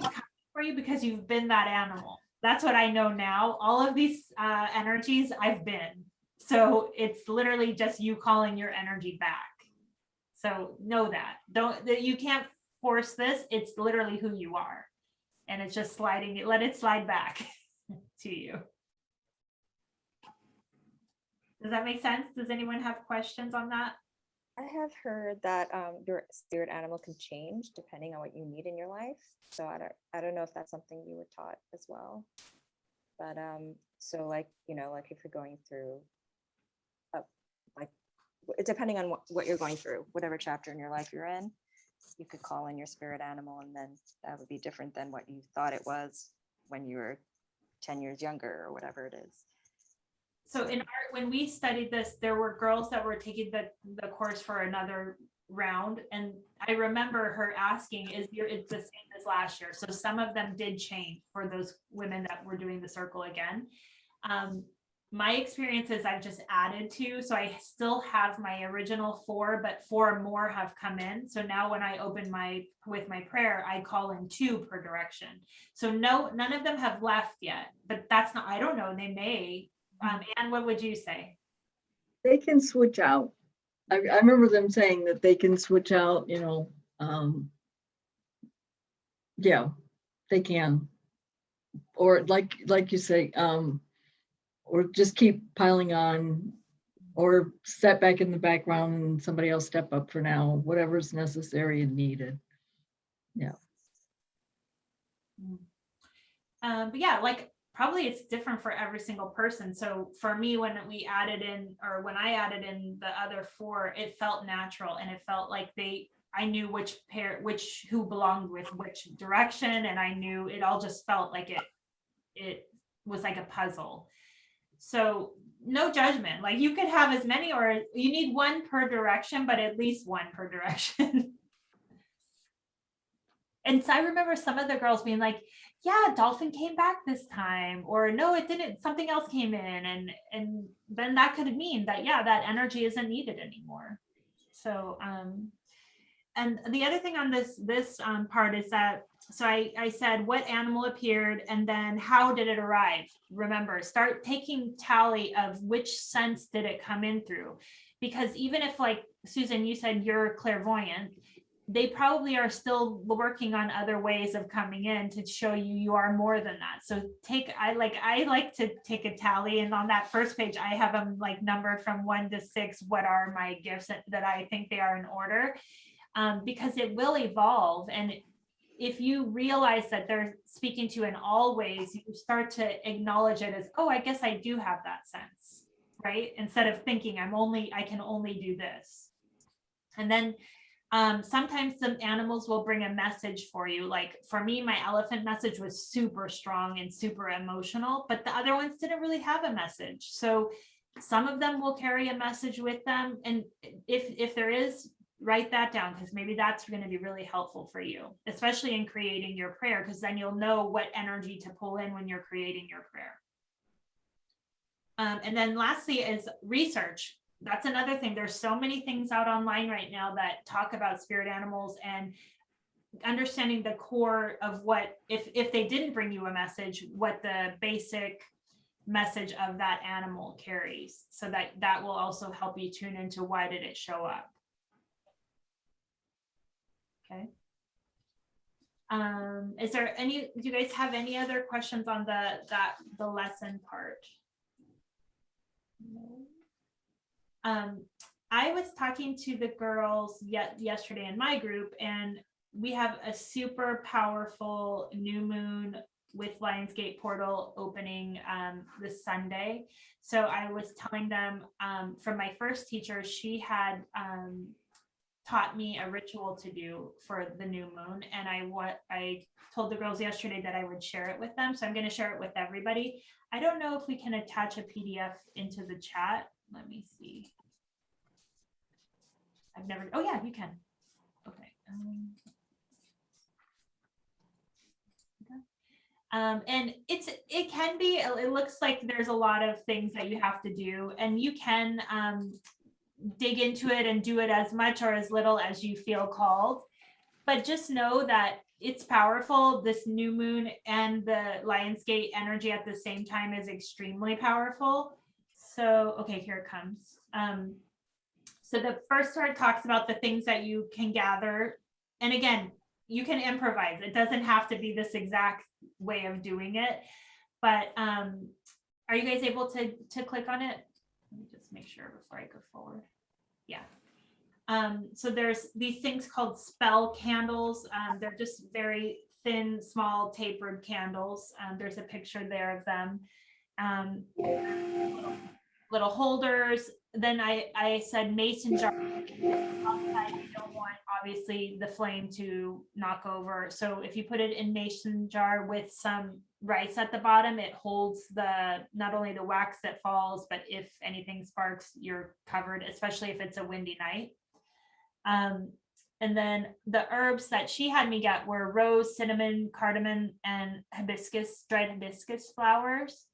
for you because you've been that animal. That's what I know now. All of these energies I've been. So it's literally just you calling your energy back. So know that. You can't force this. It's literally who you are. And it's just sliding it, let it slide back to you. Does that make sense? Does anyone have questions on that? I have heard that your spirit animal can change depending on what you need in your life. So I don't know if that's something you were taught as well. But so like, you know, like if you're going through like depending on what you're going through, whatever chapter in your life you're in, you could call in your spirit animal, and then that would be different than what you thought it was when you were 10 years younger or whatever it is. So in art, when we studied this, there were girls that were taking the course for another round. And I remember her asking, it's the same as last year? So some of them did change for those women that were doing the circle again. My experience is I've just added 2. So I still have my original 4, but 4 more have come in. So now when I open with my prayer, I call in 2 per direction. So none of them have left yet, but that's not, I don't know, they may. Anne, what would you say? They can switch out. I remember them saying that they can switch out, you know, yeah, they can. Or like you say, or just keep piling on, or step back in the background and somebody else step up for now, whatever's necessary and needed. Yeah. But yeah, like probably it's different for every single person. So for me, when I added in the other 4, it felt natural, and it felt like I knew who belonged with which direction. And I knew it all just felt like it was like a puzzle. So no judgment, like you could have as many, or you need 1 per direction, but at least 1 per direction. And so I remember some of the girls being like, yeah, dolphin came back this time, or no, it didn't, something else came in. And then that could mean that, yeah, that energy isn't needed anymore. So, and the other thing on this part is that, so I said, what animal appeared and then how did it arrive? Remember, start taking tally of which sense did it come in through. Because even if, like Susan, you said you're clairvoyant, they probably are still working on other ways of coming in to show you are more than that. So I like to take a tally, and on that first page, I have them like numbered from 1 to 6. What are my gifts that I think they are in order? Because it will evolve. And if you realize that they're speaking to you in all ways, you start to acknowledge it as, oh, I guess I do have that sense, right? Instead of thinking I can only do this. And then sometimes some animals will bring a message for you. Like for me, my elephant message was super strong and super emotional, but the other ones didn't really have a message. So some of them will carry a message with them. And if there is, write that down, because maybe that's going to be really helpful for you, especially in creating your prayer, because then you'll know what energy to pull in when you're creating your prayer. And then lastly is research. That's another thing. There's so many things out online right now that talk about spirit animals, and understanding the core of what, if they didn't bring you a message, what the basic message of that animal carries. So that will also help you tune into why did it show up. Okay. Is there do you guys have any other questions on the lesson part? No. I was talking to the girls yesterday in my group, and we have a super powerful new moon with Lionsgate portal opening this Sunday. So I was telling them from my first teacher, she had taught me a ritual to do for the new moon. And I told the girls yesterday that I would share it with them. So I'm going to share it with everybody. I don't know if we can attach a PDF into the chat. Let me see. Oh yeah, you can. Okay. And it can be, it looks like there's a lot of things that you have to do, and you can dig into it and do it as much or as little as you feel called. But just know that it's powerful. This new moon and the Lionsgate energy at the same time is extremely powerful. So, okay, here it comes. So the first part talks about the things that you can gather. And again, you can improvise. It doesn't have to be this exact way of doing it. But are you guys able to click on it? Let me just make sure before I go forward. Yeah. So there's these things called spell candles. They're just very thin, small, tapered candles. There's a picture there of them. Little holders. Then I said mason jar. Outside, you don't want obviously the flame to knock over. So if you put it in mason jar with some rice at the bottom, it holds not only the wax that falls, but if anything sparks, you're covered, especially if it's a windy night. And then the herbs that she had me get were rose, cinnamon, cardamom, and hibiscus, dried hibiscus flowers.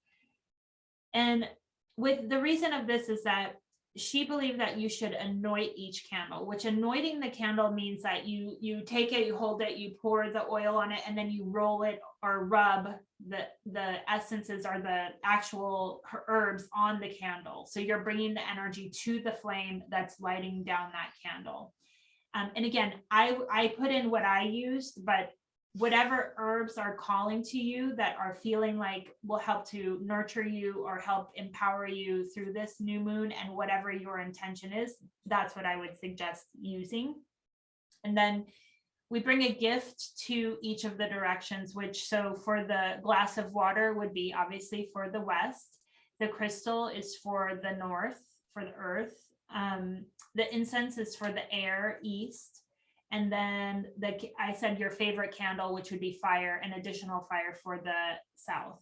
And with the reason of this is that she believed that you should anoint each candle, which anointing the candle means that you take it, you hold it, you pour the oil on it, and then you roll it or rub the essences or the actual herbs on the candle. So you're bringing the energy to the flame that's lighting down that candle. And again, I put in what I used, but whatever herbs are calling to you that are feeling like will help to nurture you or help empower you through this new moon, and whatever your intention is, that's what I would suggest using. And then we bring a gift to each of the directions, which, so for the glass of water would be obviously for the west. The crystal is for the north, for the earth. The incense is for the air, east. And then I said your favorite candle, which would be fire, an additional fire for the south.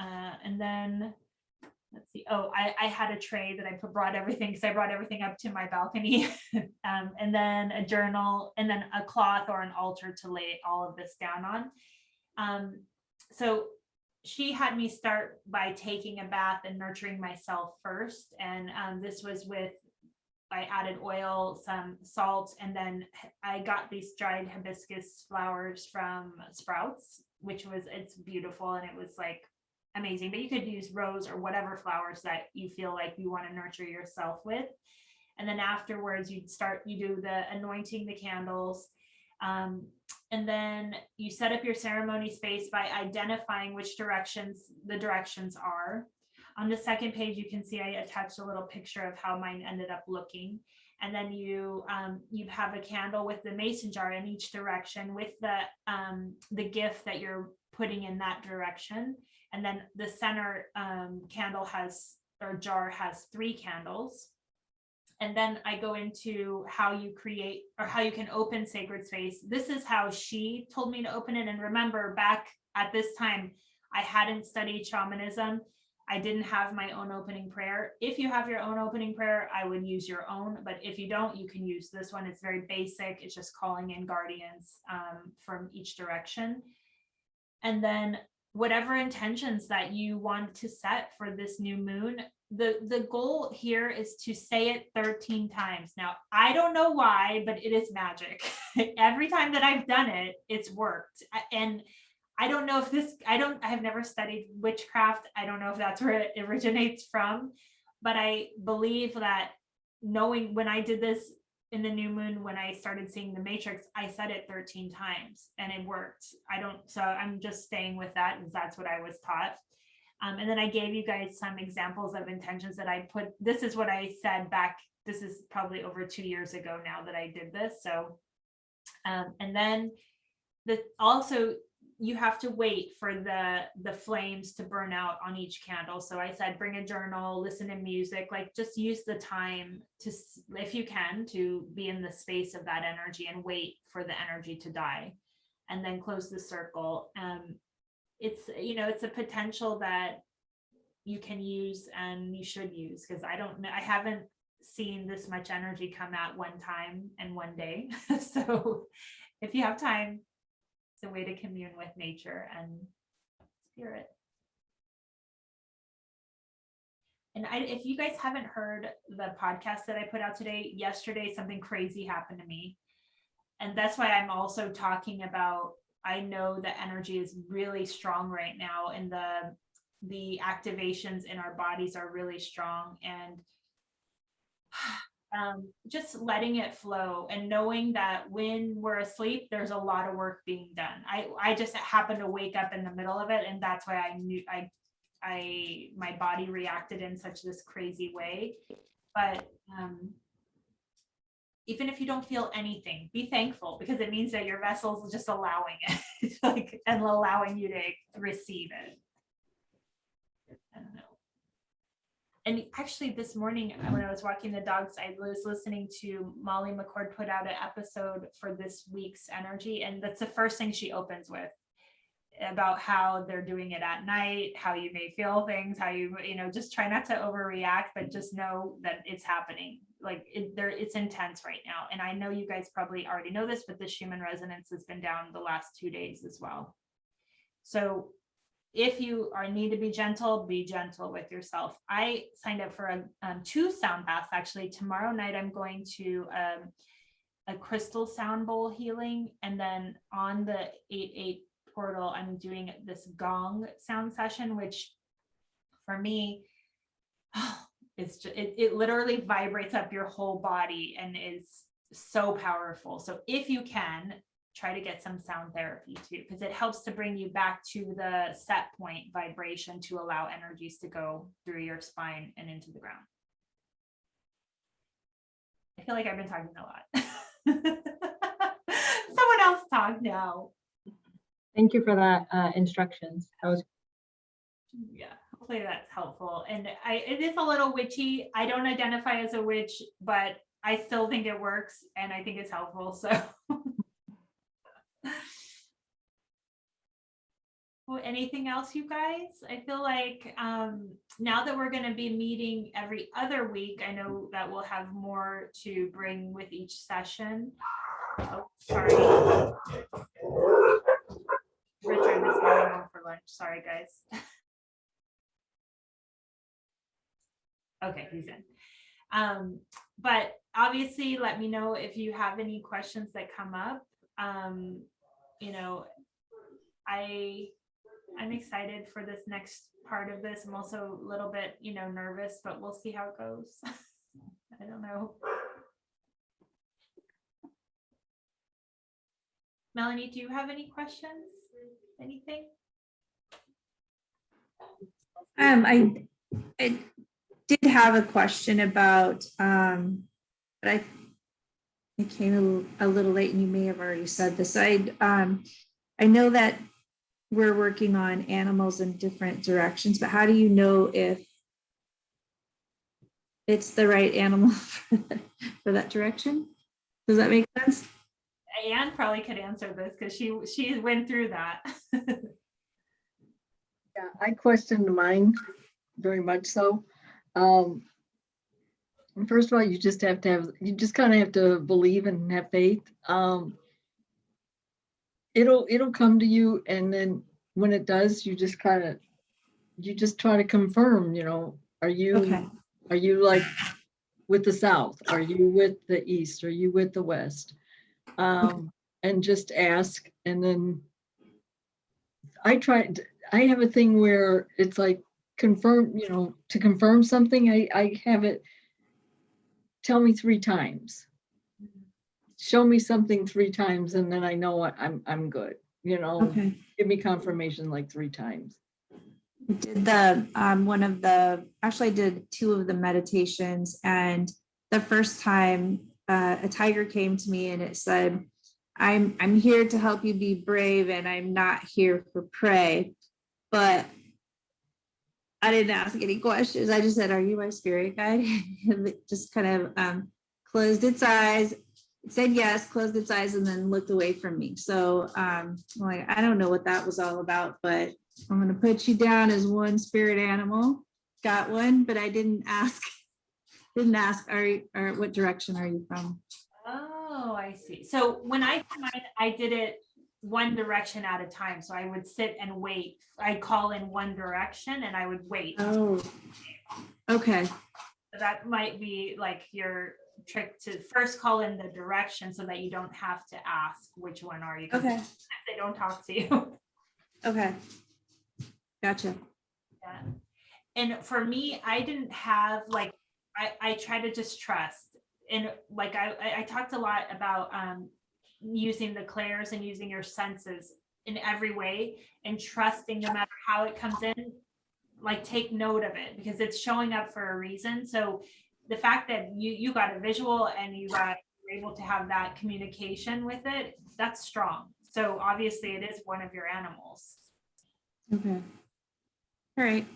And then let's see. Oh, I had a tray that I brought everything, because I brought everything up to my balcony. And then a journal, and then a cloth or an altar to lay all of this down on. So she had me start by taking a bath and nurturing myself first. And this was with, I added oil, some salt, and then I got these dried hibiscus flowers from Sprouts, it's beautiful, and it was like amazing. But you could use rose or whatever flowers that you feel like you want to nurture yourself with. And then afterwards, you do the anointing the candles. And then you set up your ceremony space by identifying which directions the directions are. On the second page, you can see I attached a little picture of how mine ended up looking. And then you have a candle with the mason jar in each direction with the gift that you're putting in that direction. And then the center jar has 3 candles. And then I go into how you create, or how you can open sacred space. This is how she told me to open it. And remember, back at this time, I hadn't studied shamanism. I didn't have my own opening prayer. If you have your own opening prayer, I would use your own. But if you don't, you can use this one. It's very basic. It's just calling in guardians from each direction. And then whatever intentions that you want to set for this new moon, the goal here is to say it 13 times. Now, I don't know why, but it is magic. Every time that I've done it, it's worked. And I don't know if I have never studied witchcraft. I don't know if that's where it originates from, but I believe that knowing when I did this in the new moon, when I started seeing the matrix, I said it 13 times and it worked. So I'm just staying with that, because that's what I was taught. And then I gave you guys some examples of intentions that I put. This is what I said back. This is probably over 2 years ago now that I did this. So, and then also you have to wait for the flames to burn out on each candle. So I said, bring a journal, listen to music, like just use the time to, if you can, to be in the space of that energy and wait for the energy to die, and then close the circle. It's, you know, it's a potential that you can use and you should use, because I don't know, I haven't seen this much energy come at one time and one day. So if you have time, it's a way to commune with nature and spirit. And if you guys haven't heard the podcast that I put out today, yesterday, something crazy happened to me. And that's why I'm also talking about, I know the energy is really strong right now, and the activations in our bodies are really strong, and just letting it flow and knowing that when we're asleep, there's a lot of work being done. I just happened to wake up in the middle of it, and that's why I knew my body reacted in such this crazy way. But even if you don't feel anything, be thankful, because it means that your vessel is just allowing it, like, and allowing you to receive it. I don't know. And actually this morning when I was walking the dogs, I was listening to Molly McCord put out an episode for this week's energy. And that's the first thing she opens with, about how they're doing it at night, how you may feel things, how you know, just try not to overreact, but just know that it's happening. Like it's intense right now. And I know you guys probably already know this, but the Schumann resonance has been down the last 2 days as well. So if you need to be gentle with yourself. I signed up for 2 sound baths. Actually, tomorrow night I'm going to a crystal sound bowl healing, and then on the 8/8 portal I'm doing this gong sound session, which for me, it's just, it literally vibrates up your whole body and is so powerful. So if you can, try to get some sound therapy too, because it helps to bring you back to the set point vibration to allow energies to go through your spine and into the ground. I feel like I've been talking a lot. Someone else talk now. Thank you for that instructions. That was Yeah, hopefully that's helpful. And it is a little witchy. I don't identify as a witch, but I still think it works and I think it's helpful. So well, anything else, you guys? I feel like now that we're going to be meeting every other week, I know that we'll have more to bring with each session. Oh, sorry. Richard is going home for lunch. Sorry, guys. Okay, he's in. But obviously, let me know if you have any questions that come up. You know, I'm excited for this next part of this. I'm also a little bit, you know, nervous, but we'll see how it goes. I don't know. Melanie, do you have any questions? Anything? I did have a question about, but I came a little late and you may have already said this. I know that we're working on animals in different directions, but how do you know if it's the right animal for that direction? Does that make sense? Anne probably could answer this because she went through that. Yeah, I questioned mine very much so. First of all, you just kind of have to believe and have faith. It'll come to you, and then when it does, you just try to confirm, you know, are you like with the South? Are you with the East? Are you with the West? And just ask. And then I have a thing where it's like confirm, you know, to confirm something, I have it tell me 3 times. Show me something 3 times, and then I know I'm good. You know, Okay. give me confirmation like 3 times. I did I did 2 of the meditations, and the first time a tiger came to me and it said, I'm here to help you be brave, and I'm not here for prey. But I didn't ask any questions. I just said, "Are you my spirit guide?" And it just kind of closed its eyes, said yes, closed its eyes, and then looked away from me. So I'm like, I don't know what that was all about, but I'm going to put you down as one spirit animal. Got one, but I didn't ask. Didn't ask, or what direction are you from? Oh, I see. So when I did mine, I did it one direction at a time. So I would sit and wait. I'd call in one direction and I would wait. Oh, okay. That might be like your trick to first call in the direction so that you don't have to ask which one are you. 'Cause Okay. they don't talk to you. Okay. Gotcha. Yeah. And for me, I didn't have like, I try to just trust. And like, I talked a lot about using the clairs and using your senses in every way and trusting no matter how it comes in, like take note of it because it's showing up for a reason. So the fact that you got a visual and you were able to have that communication with it, that's strong. So obviously it is one of your animals. Okay. All right.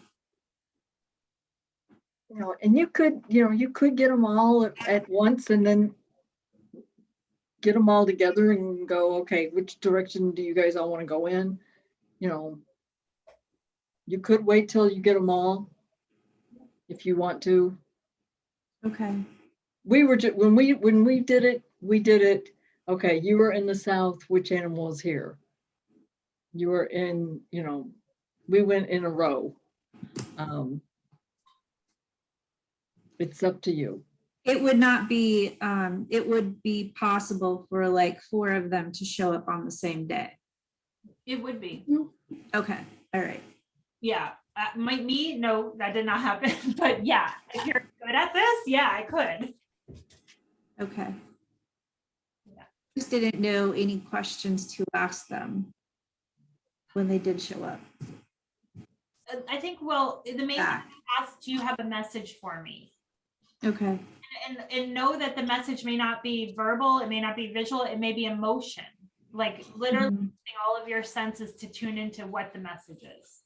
You know, and you could get them all at once and then get them all together and go, okay, which direction do you guys all want to go in? You know, you could wait till you get them all if you want to. Okay. We were just when we did it. Okay, you were in the south. Which animal is here? You were in. We went in a row. It's up to you. It would not be, it would be possible for like 4 of them to show up on the same day. It would be. Okay. All right. Yeah. No, that did not happen. But yeah, if you're good at this, yeah, I could. Okay. Yeah. Just didn't know any questions to ask them when they did show up. I think, well, the main thing Yeah. I asked, do you have a message for me? Okay. And know that the message may not be verbal, it may not be visual, it may be emotion. Like literally Mhm. using all of your senses to tune into what the message is.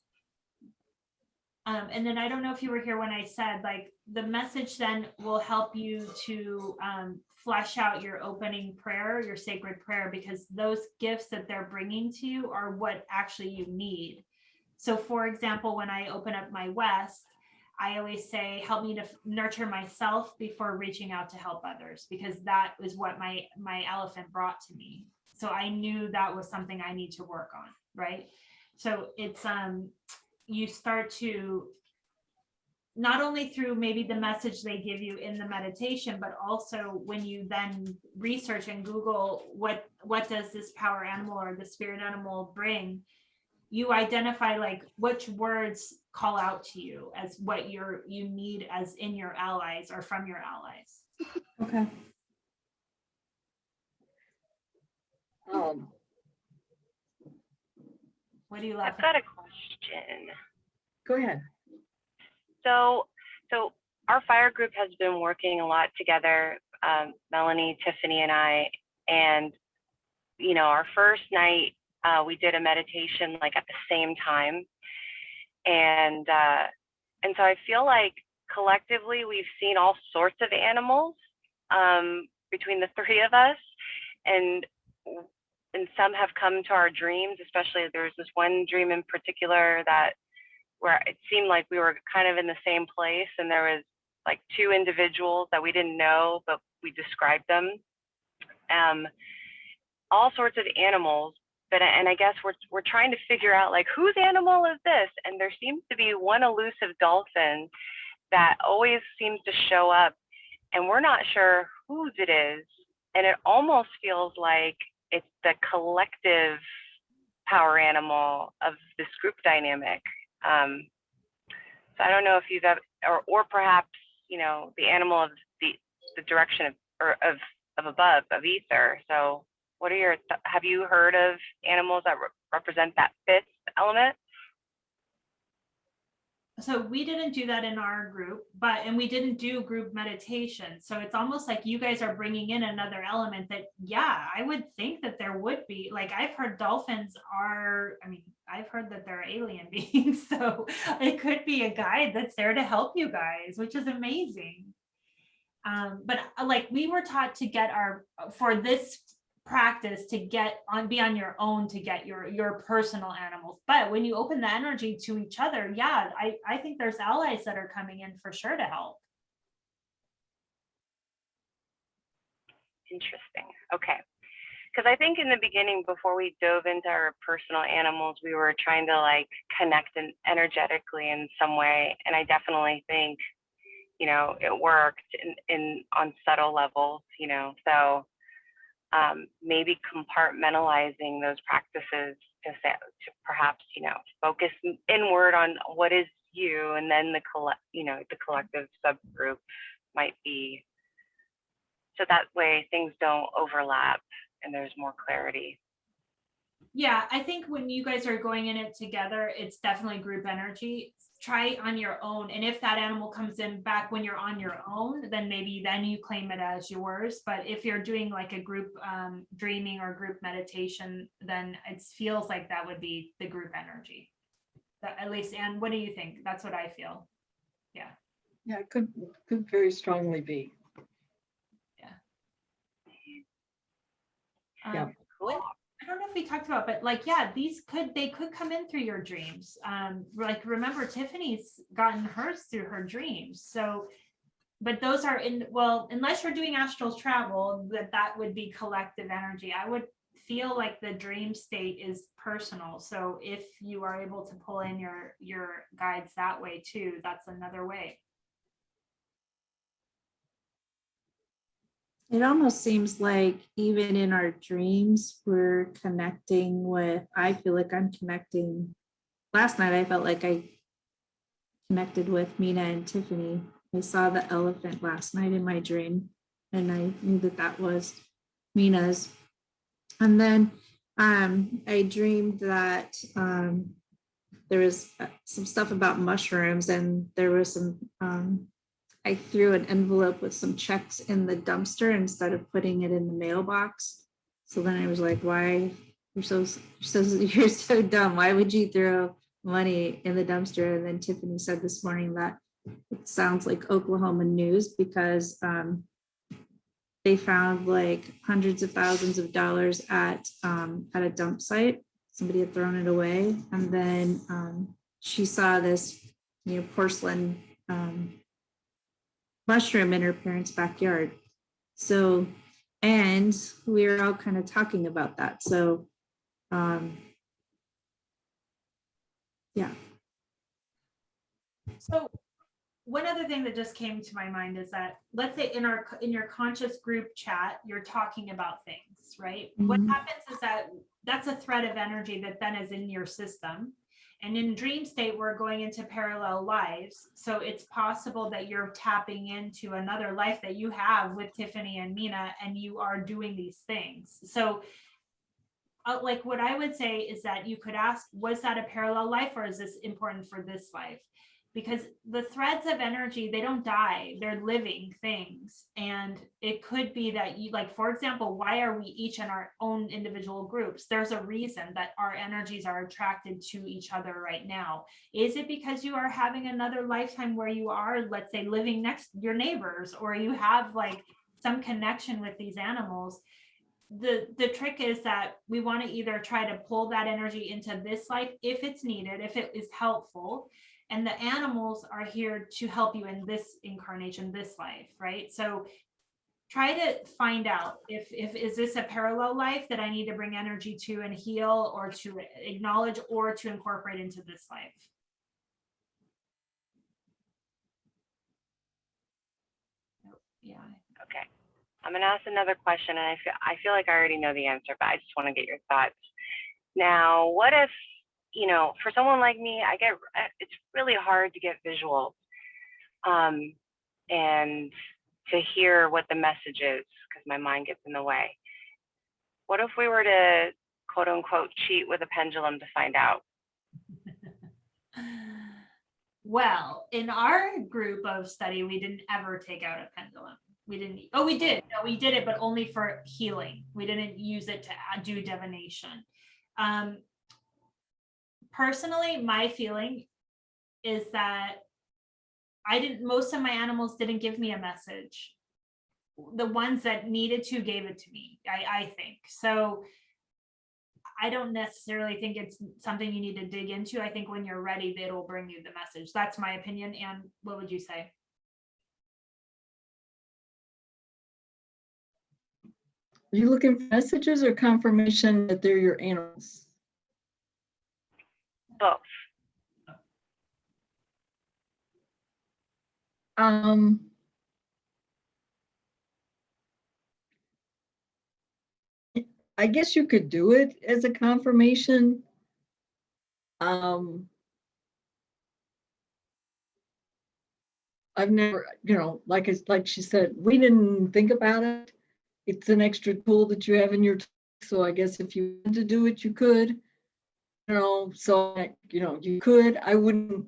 And then I don't know if you were here when I said like the message then will help you to flesh out your opening prayer, your sacred prayer, because those gifts that they're bringing to you are what actually you need. So for example, when I open up my West, I always say, help me to nurture myself before reaching out to help others, because that is what my elephant brought to me. So I knew that was something I need to work on, right? So it's you start to not only through maybe the message they give you in the meditation, but also when you then research and Google what does this power animal or the spirit animal bring, you identify like which words call out to you as what you need as in your allies or from your allies. Okay. What do you I've love? got a question. Go ahead. So our fire group has been working a lot together, Melanie, Tiffany, and I. And our first night we did a meditation like at the same time, and so I feel like collectively we've seen all sorts of animals between the 3 of us, and some have come to our dreams. Especially there's this one dream in particular where it seemed like we were kind of in the same place, and there was like 2 individuals that we didn't know, but we described them. All sorts of animals, and I guess we're trying to figure out like whose animal is this, and there seems to be one elusive dolphin that always seems to show up, and we're not sure whose it is, and it almost feels like it's the collective power animal of this group dynamic. So I don't know if you've ever, or perhaps the animal of the direction of above, of ether. So what are your have you heard of animals that represent that 5th element? so we didn't do that in our group, and we didn't do group meditation. So it's almost like you guys are bringing in another element that, yeah, I would think that there would be. Like, I've heard dolphins are, I mean, I've heard that they're alien beings. So it could be a guide that's there to help you guys, which is amazing. But like, we were taught to get for this practice to be on your own to get your personal animals. But when you open the energy to each other, yeah, I think there's allies that are coming in for sure to help. Interesting. Okay. Because I think in the beginning, before we dove into our personal animals, we were trying to like connect energetically in some way. And I definitely think, it worked on subtle levels, so maybe compartmentalizing those practices to perhaps, focus inward on what is you, and then the collective subgroup might be, so that way things don't overlap and there's more clarity. Yeah, I think when you guys are going in it together, it's definitely group energy. Try on your own. And if that animal comes in back when you're on your own, then maybe then you claim it as yours. But if you're doing like a group dreaming or group meditation, then it feels like that would be the group energy. At least, and what do you think? That's what I feel. Yeah. Yeah, it could very strongly be. Yeah. Cool. I don't know if we talked about, but like, yeah, they could come in through your dreams. Like, remember, Tiffany's gotten hers through her dreams. So, but those are unless you're doing astral travel, that would be collective energy. I would feel like the dream state is personal. So if you are able to pull in your guides that way too, that's another way. It almost seems like even in our dreams, we're connecting with, I feel like I'm connecting. Last night, I felt like I connected with Mina and Tiffany. I saw the elephant last night in my dream, and I knew that was Mina's. And then I dreamed that there was some stuff about mushrooms, and there was some, I threw an envelope with some checks in the dumpster instead of putting it in the mailbox. So then I was like, why? You're so dumb. Why would you throw money in the dumpster? And then Tiffany said this morning that it sounds like Oklahoma news because they found like hundreds of thousands of dollars at a dump site. Somebody had thrown it away. And then she saw this, porcelain mushroom in her parents' backyard. So, and we were all kind of talking about that. So, yeah. So one other thing that just came to my mind is that, let's say in your conscious group chat, you're talking about things, right? What happens is that's a thread of energy that then is in your system. And in dream state, we're going into parallel lives. So it's possible that you're tapping into another life that you have with Tiffany and Mina, and you are doing these things. So like what I would say is that you could ask, was that a parallel life, or is this important for this life? Because the threads of energy, they don't die, they're living things. And it could be that you, like, for example, why are we each in our own individual groups? There's a reason that our energies are attracted to each other right now. Is it because you are having another lifetime where you are, let's say, living next to your neighbors, or you have like some connection with these animals? The trick is that we want to either try to pull that energy into this life if it's needed, if it is helpful, and the animals are here to help you in this incarnation, this life, right? So try to find out if is this a parallel life that I need to bring energy to and heal, or to acknowledge, or to incorporate into this life. Yeah. Okay. I'm going to ask another question, and I feel like I already know the answer, but I just want to get your thoughts. Now, what if, for someone like me, it's really hard to get visuals and to hear what the message is because my mind gets in the way. What if we were to, quote unquote, cheat with a pendulum to find out? Well, in our group of study, we didn't ever take out a pendulum. We didn't, oh, we did. No, we did it, but only for healing. We didn't use it to do divination. Personally, my feeling is that most of my animals didn't give me a message. The ones that needed to gave it to me, I think. So I don't necessarily think it's something you need to dig into. I think when you're ready, it'll bring you the message. That's my opinion. And what would you say? Are you looking for messages or confirmation that they're your animals? Both. I guess you could do it as a confirmation. I've never, like she said, we didn't think about it. It's an extra tool that you have in your, so I guess if you want to do it, you could, so, you could, I wouldn't,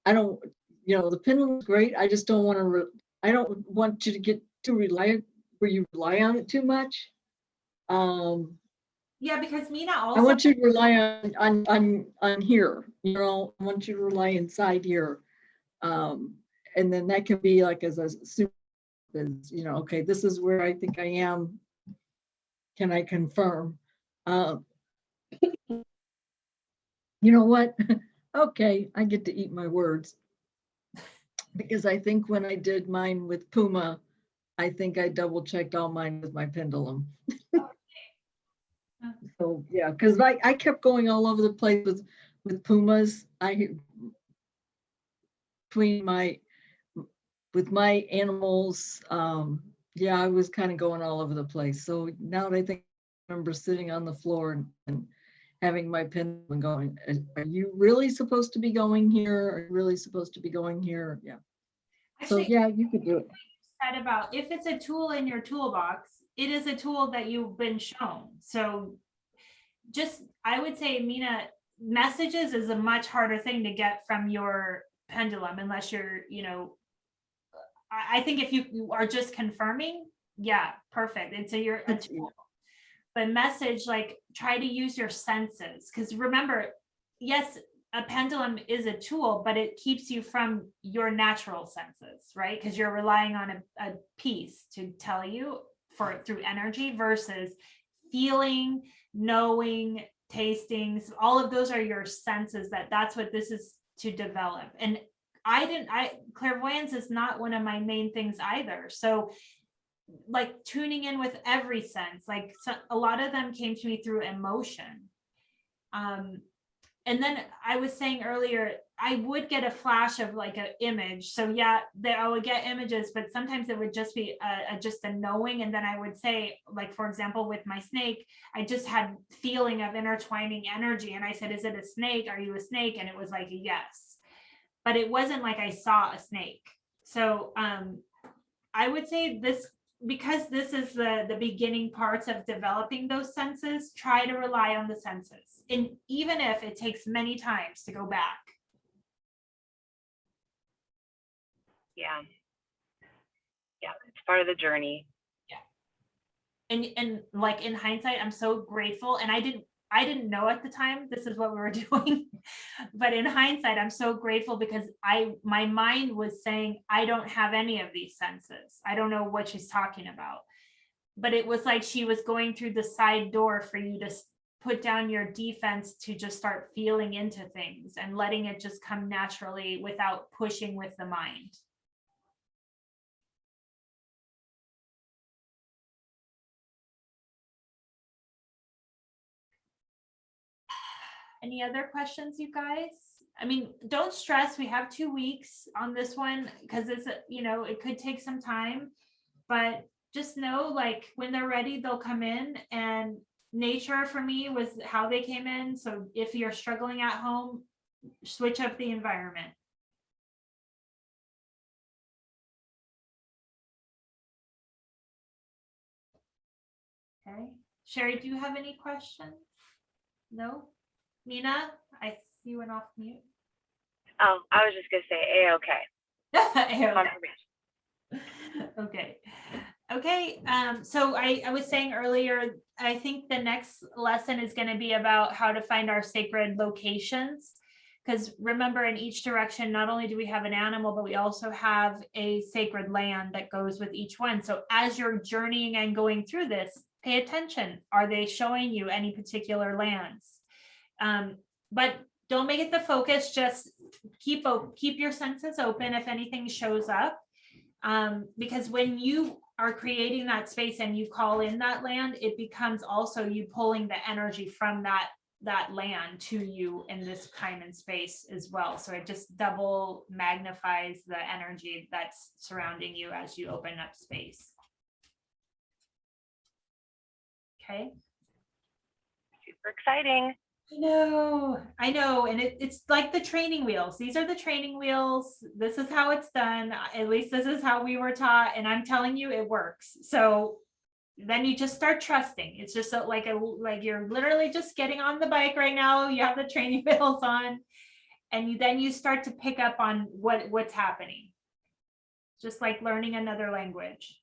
I don't, the pendulum's great. I just don't want to, I don't want you to get too where you rely on it too much. Yeah, because Mina also. I want you to rely on here, I want you to rely inside here. And then that can be like as a super, okay, this is where I think I am. Can I confirm? You know what? Okay, I get to eat my words. Because I think when I did mine with Puma, I think I double checked all mine with my pendulum. So yeah, because I kept going all over the place with Pumas. With my animals, yeah, I was kind of going all over the place. So now that I think I remember sitting on the floor and having my pendulum going, are you really supposed to be going here? Are you really supposed to be going here? Yeah. Actually, so yeah, you could do it. Said about if it's a tool in your toolbox, it is a tool that you've been shown. So I would say, Mina, messages is a much harder thing to get from your pendulum unless you're, I think if you are just confirming, yeah, perfect. And so you're a tool. But message, like, try to use your senses. Because remember, yes, a pendulum is a tool, but it keeps you from your natural senses, right? Because you're relying on a piece to tell you through energy versus feeling, knowing, tastings. All of those are your senses. That's what this is to develop. And clairvoyance is not one of my main things either. So like tuning in with every sense, a lot of them came to me through emotion. And then I was saying earlier, I would get a flash of like an image. So yeah, I would get images, but sometimes it would just be just a knowing. And then I would say, like, for example, with my snake, I just had feeling of intertwining energy. And I said, is it a snake? Are you a snake? And it was like, yes. But it wasn't like I saw a snake. So I would say this, because this is the beginning parts of developing those senses, try to rely on the senses. And even if it takes many times to go back. Yeah. Yeah, it's part of the journey. Yeah. And like in hindsight, I'm so grateful. And I didn't know at the time this is what we were doing. But in hindsight, I'm so grateful because my mind was saying, I don't have any of these senses. I don't know what she's talking about. But it was like she was going through the side door for you to put down your defense to just start feeling into things and letting it just come naturally without pushing with the mind. Any other questions, you guys? I mean, don't stress. We have 2 weeks on this one because it's, it could take some time, but just know, like, when they're ready, they'll come in. And nature for me was how they came in. So if you're struggling at home, switch up the environment. Okay. Sherry, do you have any questions? No? Mina, I see you went off mute. Oh, I was just gonna say A-okay. Confirmation. Okay. Okay, so I was saying earlier, I think the next lesson is going to be about how to find our sacred locations. Because remember, in each direction, not only do we have an animal, but we also have a sacred land that goes with each one. So as you're journeying and going through this, pay attention. Are they showing you any particular lands? But don't make it the focus. Just keep your senses open if anything shows up. Because when you are creating that space and you call in that land, it becomes also you pulling the energy from that land to you in this time and space as well. So it just double magnifies the energy that's surrounding you as you open up space. Okay. Super exciting. I know. And it's like the training wheels. These are the training wheels. This is how it's done. At least this is how we were taught. And I'm telling you, it works. So then you just start trusting. It's just like you're literally just getting on the bike right now. You have the training wheels on, and then you start to pick up on what's happening. Just like learning another language.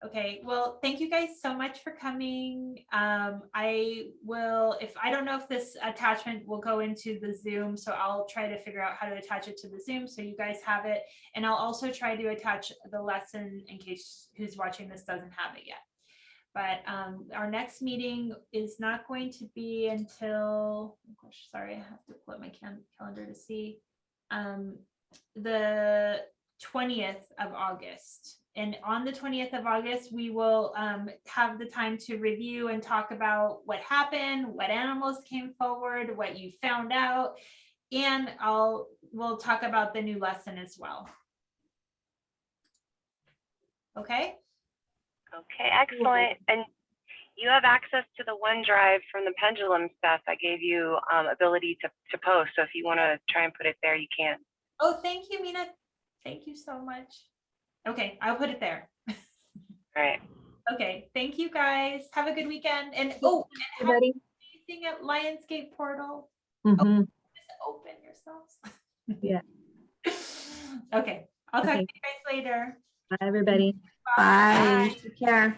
Okay, well, thank you guys so much for coming. I don't know if this attachment will go into the Zoom, so I'll try to figure out how to attach it to the Zoom so you guys have it. And I'll also try to attach the lesson in case who's watching this doesn't have it yet. But our next meeting is not going to be until, oh gosh, sorry, I have to pull up my calendar to see, the 20th of August. And on the 20th of August, we will have the time to review and talk about what happened, what animals came forward, what you found out, and we'll talk about the new lesson as well. Okay? Okay, excellent. And you have access to the OneDrive from the pendulum stuff. I gave you ability to post. So if you want to try and put it there, you can. Oh, thank you, Mina. Thank you so much. Okay, I'll put it there. All right. Okay, thank you guys. Have a good weekend. And Everybody. anything at Lionsgate portal? Mhm. Just open yourselves. Yeah. Okay, I'll talk to Okay. you guys later. Bye, everybody. Bye. Take care.